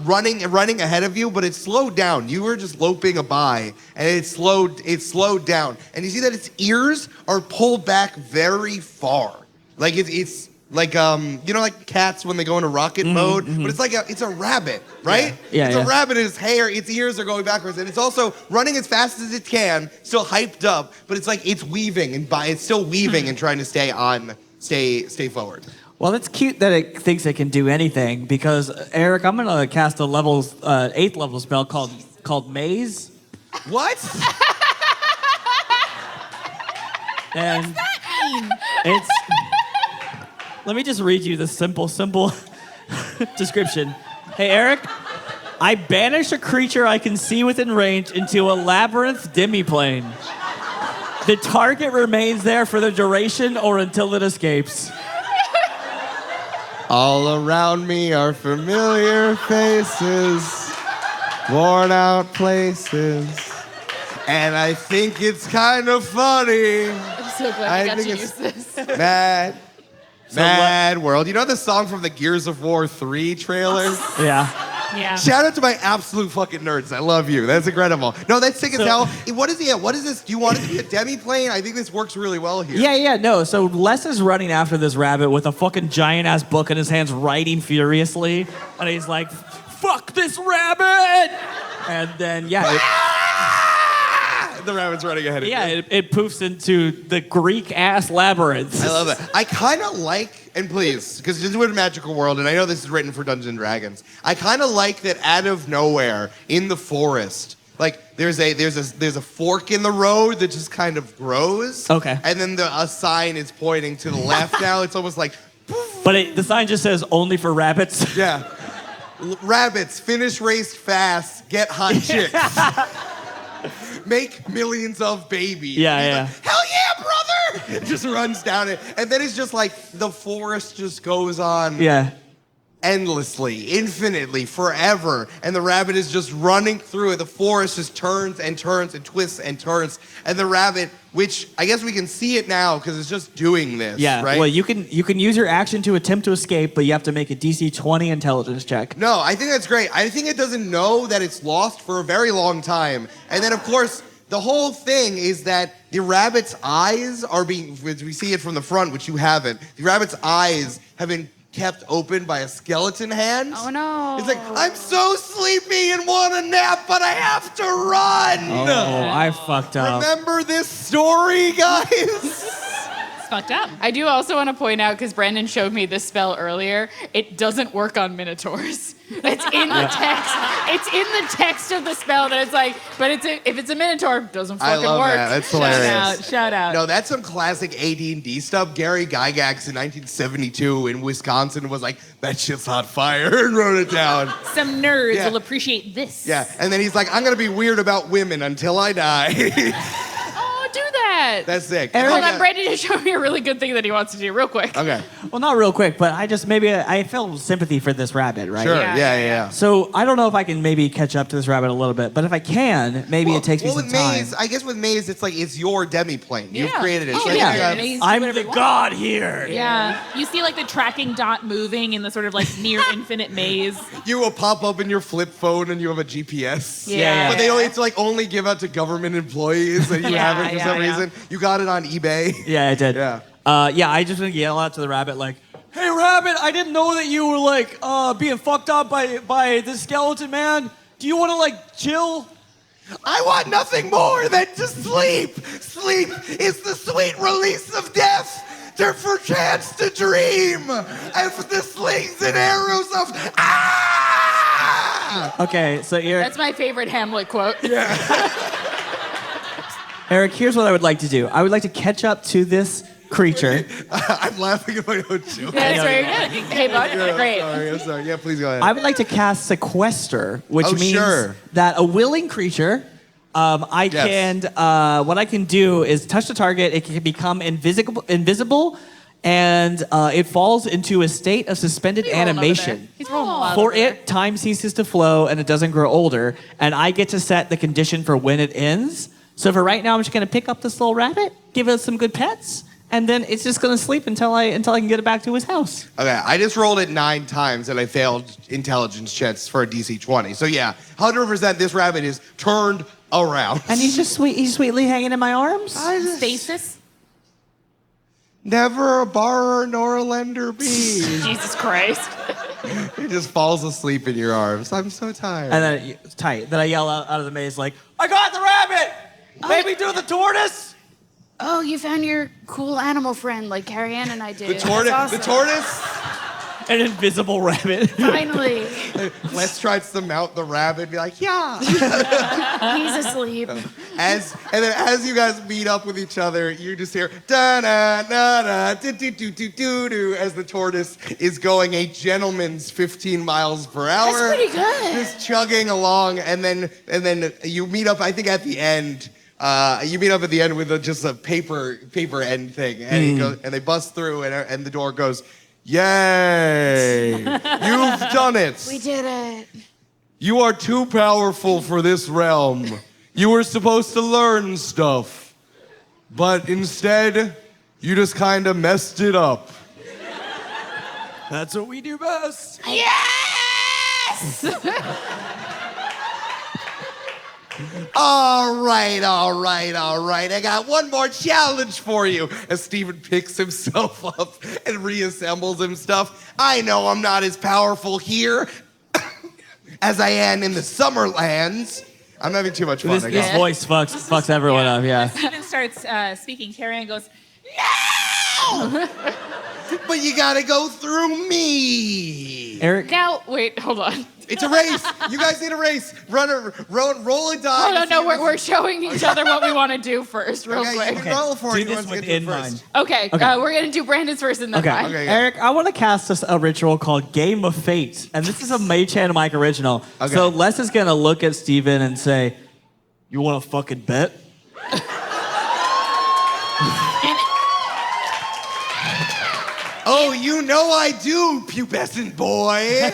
running ahead of you, but it slowed down. You were just loping by, and it slowed down. And you see that its ears are pulled back very far. Like it's like like cats when they go into rocket mode, but it's a rabbit, right? Yeah, it's a rabbit. Its ears are going backwards, and it's also running as fast as it can, still hyped up. But it's like it's weaving it's still weaving and trying to stay forward. Well, it's cute that it thinks it can do anything because, Eric, I'm going to cast a 8th level spell called Maze. What? And it's... Let me just read you the simple description. Hey, Eric, I banish a creature I can see within range into a labyrinth demiplane. The target remains there for the duration or until it escapes. All around me are familiar faces, worn out places, and I think it's kind of funny. I'm so glad I got to use this. Mad world. You know the song from the Gears of War 3 trailer? Yeah. Yeah. Shout out to my absolute fucking nerds. I love you. That's incredible. No, that's sick as hell. What is this? Do you want it to be a demi-plane? I think this works really well here. Yeah, no. So Les is running after this rabbit with a fucking giant-ass book in his hands, writing furiously. And he's like, fuck this rabbit! And then, the rabbit's running ahead of you. Yeah, it poofs into the Greek-ass labyrinth. I love it. I kind of like, and please, because this is a magical world, and I know this is written for Dungeons & Dragons, I kind of like that out of nowhere, in the forest, like, there's a fork in the road that just kind of grows. Okay. And then a sign is pointing to the left now. It's almost like, poof. But the sign just says, only for rabbits. Yeah. Rabbits, finish race fast, get hot chicks. Make millions of babies. Yeah. Like, hell yeah, brother! It just runs down it. And then it's just like the forest just goes on endlessly, infinitely, forever. And the rabbit is just running through it. The forest just turns and turns and twists and turns. And the rabbit, which I guess we can see it now because it's just doing this. Yeah, right? well, you can use your action to attempt to escape, but you have to make a DC 20 intelligence check. No, I think that's great. I think it doesn't know that it's lost for a very long time. And then, of course, the whole thing is that the rabbit's eyes are being, we see it from the front, which you haven't. The rabbit's eyes have been kept open by a skeleton hand. Oh no. It's like, I'm so sleepy and want a nap, but I have to run. Oh, I fucked up. Remember this story, guys? Fucked up. I do also want to point out, because Brandon showed me this spell earlier, it doesn't work on minotaurs. It's in the text. It's in the text of the spell that it's like, but if it's a minotaur, it doesn't fucking love work. that. That's hilarious. Shout out. No, that's some classic AD&D stuff. Gary Gygax in 1972 in Wisconsin was like, that shit's hot fire, and wrote it down. Some nerds Yeah. will appreciate this. Yeah, and then he's like, I'm gonna be weird about women until I die. Oh, do that. That's sick. Hold on, Brandon just showed me a really good thing that he wants to do real quick. Okay. Well, not real quick, but I felt sympathy for this rabbit, right? Sure. Yeah. Yeah. So I don't know if I can maybe catch up to this rabbit a little bit, but if I can, maybe it takes me some with time. Maze, I guess with Maze, it's like it's your demi-plane. You've Yeah. created it. Oh, So yeah. you have- Maze, do I'm whatever the you want. god here. Yeah. You see like the tracking dot moving in the sort of like near infinite maze. you will pop up in your flip phone and you have a GPS. Yeah. But it's like only give out to government employees and you Yeah, have it for some reason. You got it on eBay. Yeah, I did. Yeah. I just want to yell out to the rabbit like, Hey, Rabbit, I didn't know that you were, like, being fucked up by this skeleton man. Do you want to, like, chill? I want nothing more than to sleep. Sleep is the sweet release of death. For chance to dream. And for the slings and arrows of Okay, so Eric. That's my favorite Hamlet quote. Eric, here's what I would like to do. I would like to catch up to this creature. I'm laughing at my own joke. That's very good. Hey, bud. Great. I'm sorry. Yeah, please go ahead. I would like to cast Sequester, which means sure. that a willing creature, what I can do is touch the target. It can become invisible, and it falls into a state of suspended animation. He's rolling a lot. For it, time ceases to flow and it doesn't grow older, and I get to set the condition for when it ends. So for right now, I'm just gonna pick up this little rabbit, give it some good pets, and then it's just gonna sleep until I can get it back to his house. Okay, I just rolled it 9 times and I failed intelligence checks for a DC 20. So yeah, 100% this rabbit is turned around. And he's just sweetly hanging in my arms. Stasis. Never a borrower nor a lender be. Jesus Christ. He just falls asleep in your arms. I'm so tired. And then it's tight. Then I yell out of the maze like, "I got the rabbit! Maybe do the tortoise!" Oh, you found your cool animal friend like Carrie Ann and I did. the tortoise. That's awesome. The tortoise. An invisible rabbit. Finally. Les tries to mount the rabbit, be like, yeah. He's asleep. And then as you guys meet up with each other, you just hear da da da da do do do do do do as the tortoise is going a gentleman's 15 miles per hour. That's pretty good. Just chugging along, and then you meet up. I think at the end. You meet up at the end with just a paper end thing, and he goes, and they bust through, and the door goes, "Yay! You've done it! We did it. You are too powerful for this realm. You were supposed to learn stuff, but instead, you just kind of messed it up." That's what we do best. Yes! All right. I got one more challenge for you. As Steven picks himself up and reassembles himself. I know I'm not as powerful here as I am in the Summerlands. I'm having too much fun. This voice fucks everyone up, yeah. Steven starts speaking. Carrie Ann goes, No! But you gotta go through me. Eric? Now, wait, hold on. It's a race. You guys need a race. Roll a die. No, we're showing each other what we want to do first, real Okay, quick. you can roll for Do it. this with in mind. Okay, Okay. we're going to do Brandon's first and then Okay. mine. Okay. Eric, I want to cast a ritual called Game of Fate. And this is a Mage Hand Mike original. Okay. So Les is going to look at Steven and say, "You want to fucking bet?" Oh, you know I do, pubescent boy.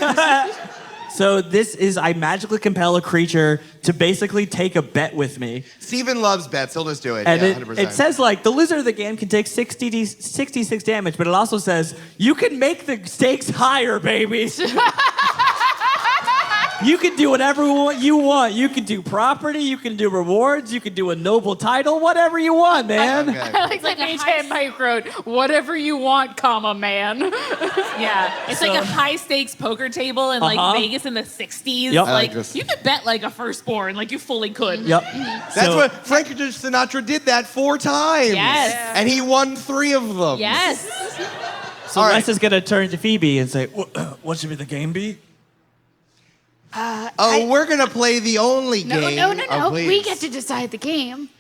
So this is, I magically compel a creature to basically take a bet with me. Steven loves bets. He'll just do it. And yeah, it 100%. says, like, the lizard of the game can take 66 damage, but it also says, you can make the stakes higher, baby. You can do whatever you want. You can do property, you can do rewards, you can do a noble title, whatever you want, man. Okay. I like that Mage Hand Mike wrote, whatever you want, comma, man. yeah. It's like a high stakes poker table in like Vegas in the 60s. Yep. I Like, like this. you could bet like a firstborn, like you fully could. Yep. That's what Frank Sinatra did that 4 times. Yes. And he won 3 of them. Yes. So All Les right. is going to turn to Phoebe and say, what should the game be? We're going to play the only game. No. Oh, please. We get to decide the game.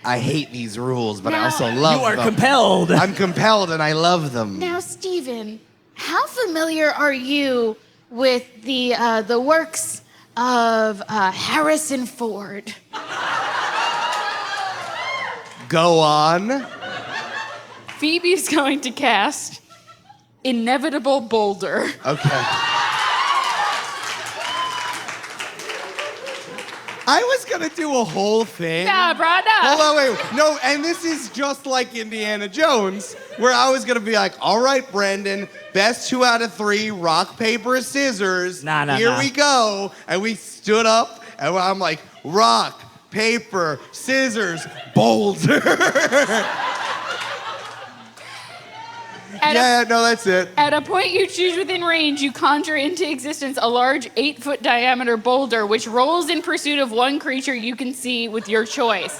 I hate these rules, but I Now- also love You are them. compelled. I'm compelled and I love them. Now, Steven, how familiar are you with the works of Harrison Ford? Go on. Phoebe's going to cast Inevitable Boulder. Okay. I was going to do a whole thing. Nah, bro, nah. Hold on, wait. No, and this is just like Indiana Jones, where I was going to be like, all right, Brandon, best 2 out of 3, rock, paper, scissors. Here we go. And we stood up, and I'm like, rock, paper, scissors, boulder. That's it. At a point you choose within range, you conjure into existence a large 8-foot diameter boulder which rolls in pursuit of one creature you can see with your choice.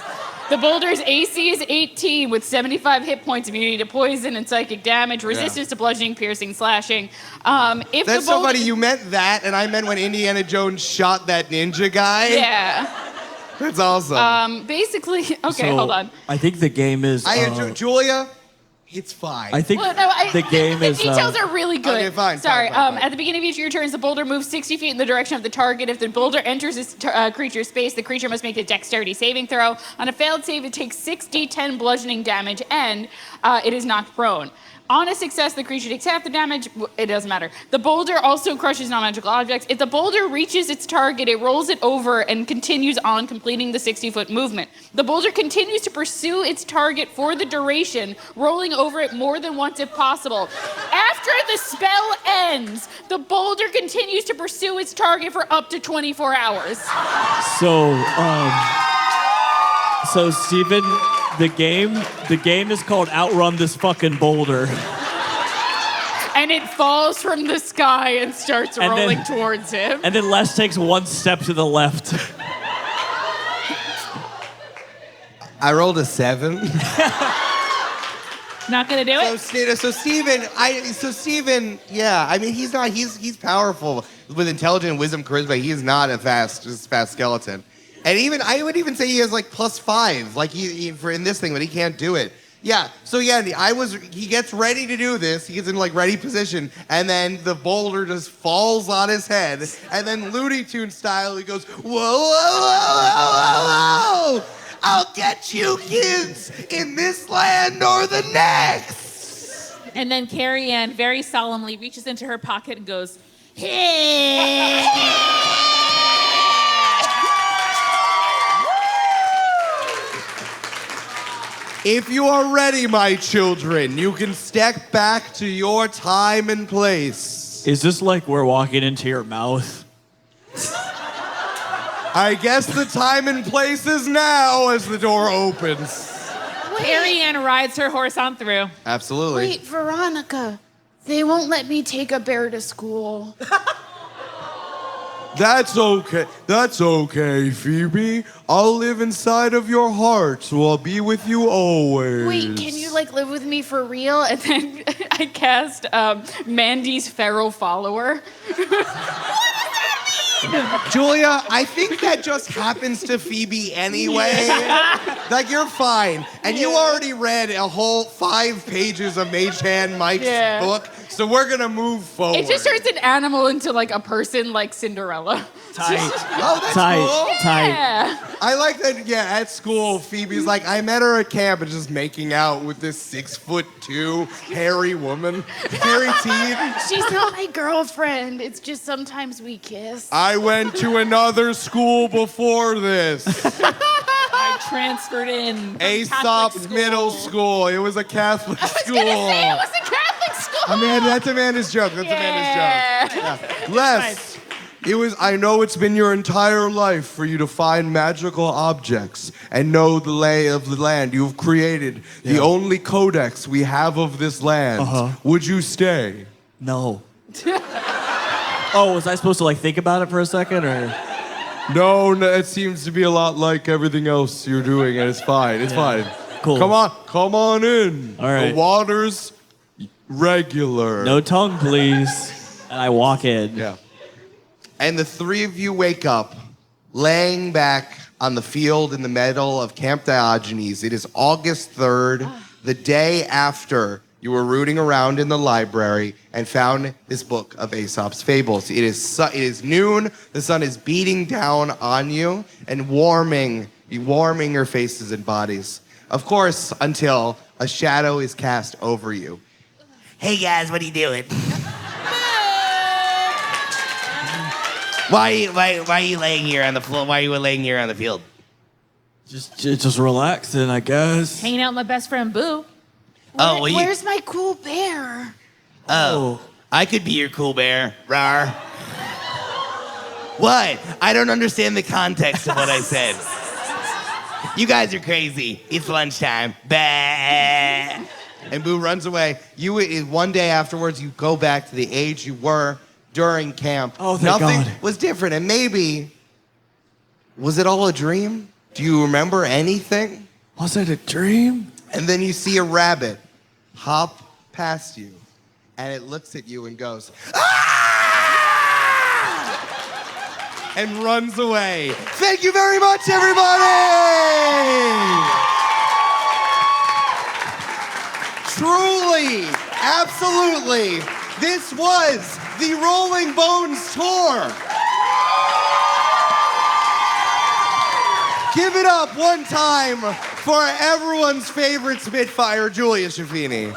The boulder's AC is 18 with 75 hit points, immunity to poison and psychic damage, resistance to bludgeoning, piercing, slashing. That's so funny. You meant that, and I meant when Indiana Jones shot that ninja guy. Yeah. That's awesome. Basically, okay, So, hold on. I think the game is. Julia, it's fine. I think the game the is. details are really good. Okay, fine. Sorry. Fine. At the beginning of each of your turns, the boulder moves 60 feet in the direction of the target. If the boulder enters this creature's space, the creature must make a dexterity saving throw. On a failed save, it takes 6d10 bludgeoning damage, and it is knocked prone. On a success, the creature takes half the damage. It doesn't matter. The boulder also crushes non-magical objects. If the boulder reaches its target, it rolls it over and continues on, completing the 60-foot movement. The boulder continues to pursue its target for the duration, rolling over it more than once if possible. After the spell ends, the boulder continues to pursue its target for up to 24 hours. So Steven, the game is called Outrun This Fucking Boulder. And it falls from the sky and starts And rolling then- towards him. And then Les takes one step to the left. I rolled a 7. Not gonna do it? So Steven, yeah, I mean, he's powerful with intelligence, wisdom, charisma. He is not a fast skeleton. And I would even say he has like +5, like he for in this thing, but he can't do it. Yeah, so yeah, he gets ready to do this. He gets in like ready position, and then the boulder just falls on his head, and then Looney Tune style, he goes, whoa, whoa, whoa, whoa, whoa, I'll get you kids in this land or the next. And then Carrie Ann very solemnly reaches into her pocket and goes, hey! If you are ready, my children, you can step back to your time and place. Is this like we're walking into your mouth? I guess the time and place is now as the door opens. Carrie Ann rides her horse on through. Absolutely. Wait, Veronica, they won't let me take a bear to school. That's okay. That's okay, Phoebe. I'll live inside of your heart, so I'll be with you always. Wait, can you like live with me for real? And then I cast Mandy's feral follower. Julia, I think that just happens to Phoebe anyway. Like, you're fine. And you already read a whole 5 pages of Mage Hand Mike's book, so we're gonna move forward. It just turns an animal into like a person like Cinderella. Tight. Oh, that's cool. Tight. Yeah. I like that, yeah, at school, Phoebe's like, I met her at camp and just making out with this 6'2" hairy woman. Hairy teen. She's not my girlfriend. It's just sometimes we kiss. I went to another school before this. I transferred in from Catholic Aesop's school. Middle School. It was a Catholic school. I was gonna say it was a Catholic school. That's Amanda's joke. That's Amanda's joke. Yeah. Les, I know it's been your entire life for you to find magical objects and know the lay of the land. You've created the only codex we have of this land. Would you stay? No. Oh, was I supposed to like think about it for a second, or? No, it seems to be a lot like everything else you're doing, and it's fine. It's fine. Cool. Come on in. All right. The water's regular. No tongue, please. And I walk in. Yeah. And the 3 of you wake up, laying back on the field in the middle of Camp Diogenes. It is August 3rd, the day after you were rooting around in the library and found this book of Aesop's Fables. It is noon. The sun is beating down on you and warming your faces and bodies. Of course, until a shadow is cast over you. Hey guys, what are you doing? Why are you laying here on the floor? Why are you laying here on the field? Just relaxing, I guess. Hanging out with my best friend Boo. Oh, well, Where's my cool bear? Oh, I could be your cool bear. Rar. What? I don't understand the context of what I said. You guys are crazy. It's lunchtime. Bah. And Boo runs away. One day afterwards, you go back to the age you were during camp. Oh, thank Nothing God. was different. And maybe, was it all a dream? Do you remember anything? Was it a dream? And then you see a rabbit hop past you, and it looks at you and goes, "Ah!" and runs away. Thank you very much, everybody! Truly, absolutely, this was the Rolling Bones Tour. Give it up one time for everyone's favorite Spitfire, Julia Schifini.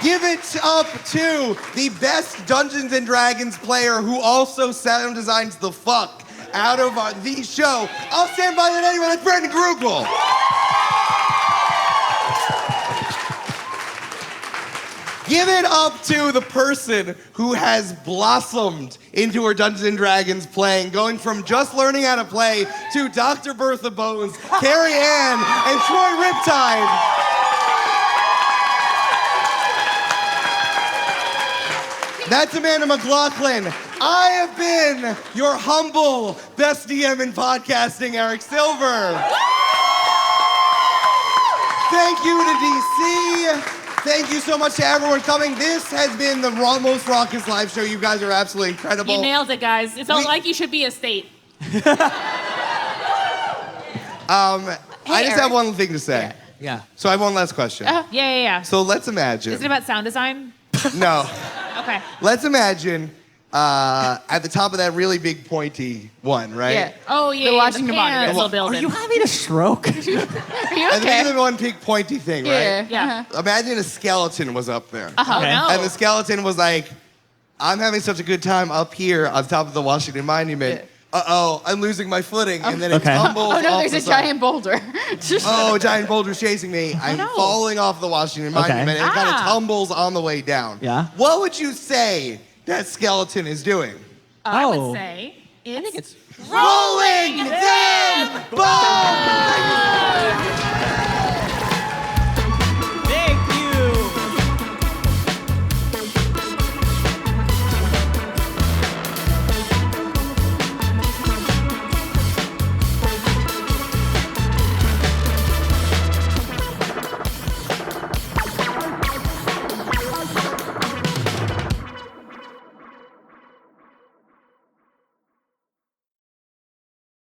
Give it up to the best Dungeons & Dragons player who also sound designs the fuck out of the show. I'll stand by that anyway. That's Brandon Grugle. Give it up to the person who has blossomed into her Dungeons & Dragons playing, going from just learning how to play to Dr. Bertha Bones, Carrie Ann, and Troy Riptide. That's Amanda McLoughlin. I have been your humble best DM in podcasting, Eric Silver. Thank you to DC. Thank you so much to everyone coming. This has been the most raucous live show. You guys are absolutely incredible. You nailed it, guys. It felt like you should be a state. I just have one thing to say. Yeah. So I have one last question. Yeah. So let's imagine. Is it about sound design? No. Okay. Let's imagine at the top of that really big pointy one, right? Yeah. Oh, yeah. The Washington Monument. Monument. Are Building. you having a stroke? Are you And think okay? of the one big pointy thing, right? Yeah. Imagine a skeleton was up there. Oh, no. And the skeleton was like, I'm having such a good time up here on top of the Washington Monument. Uh-oh, I'm losing my footing. And then it Okay. tumbles Oh no, off there's the a side. giant boulder. Oh, a giant boulder's chasing me. I'm no. falling off the Washington Monument, and it kind of Ah. tumbles on the way down. Yeah. What would you say that skeleton is doing? I Oh. would say it's Rolling them bones!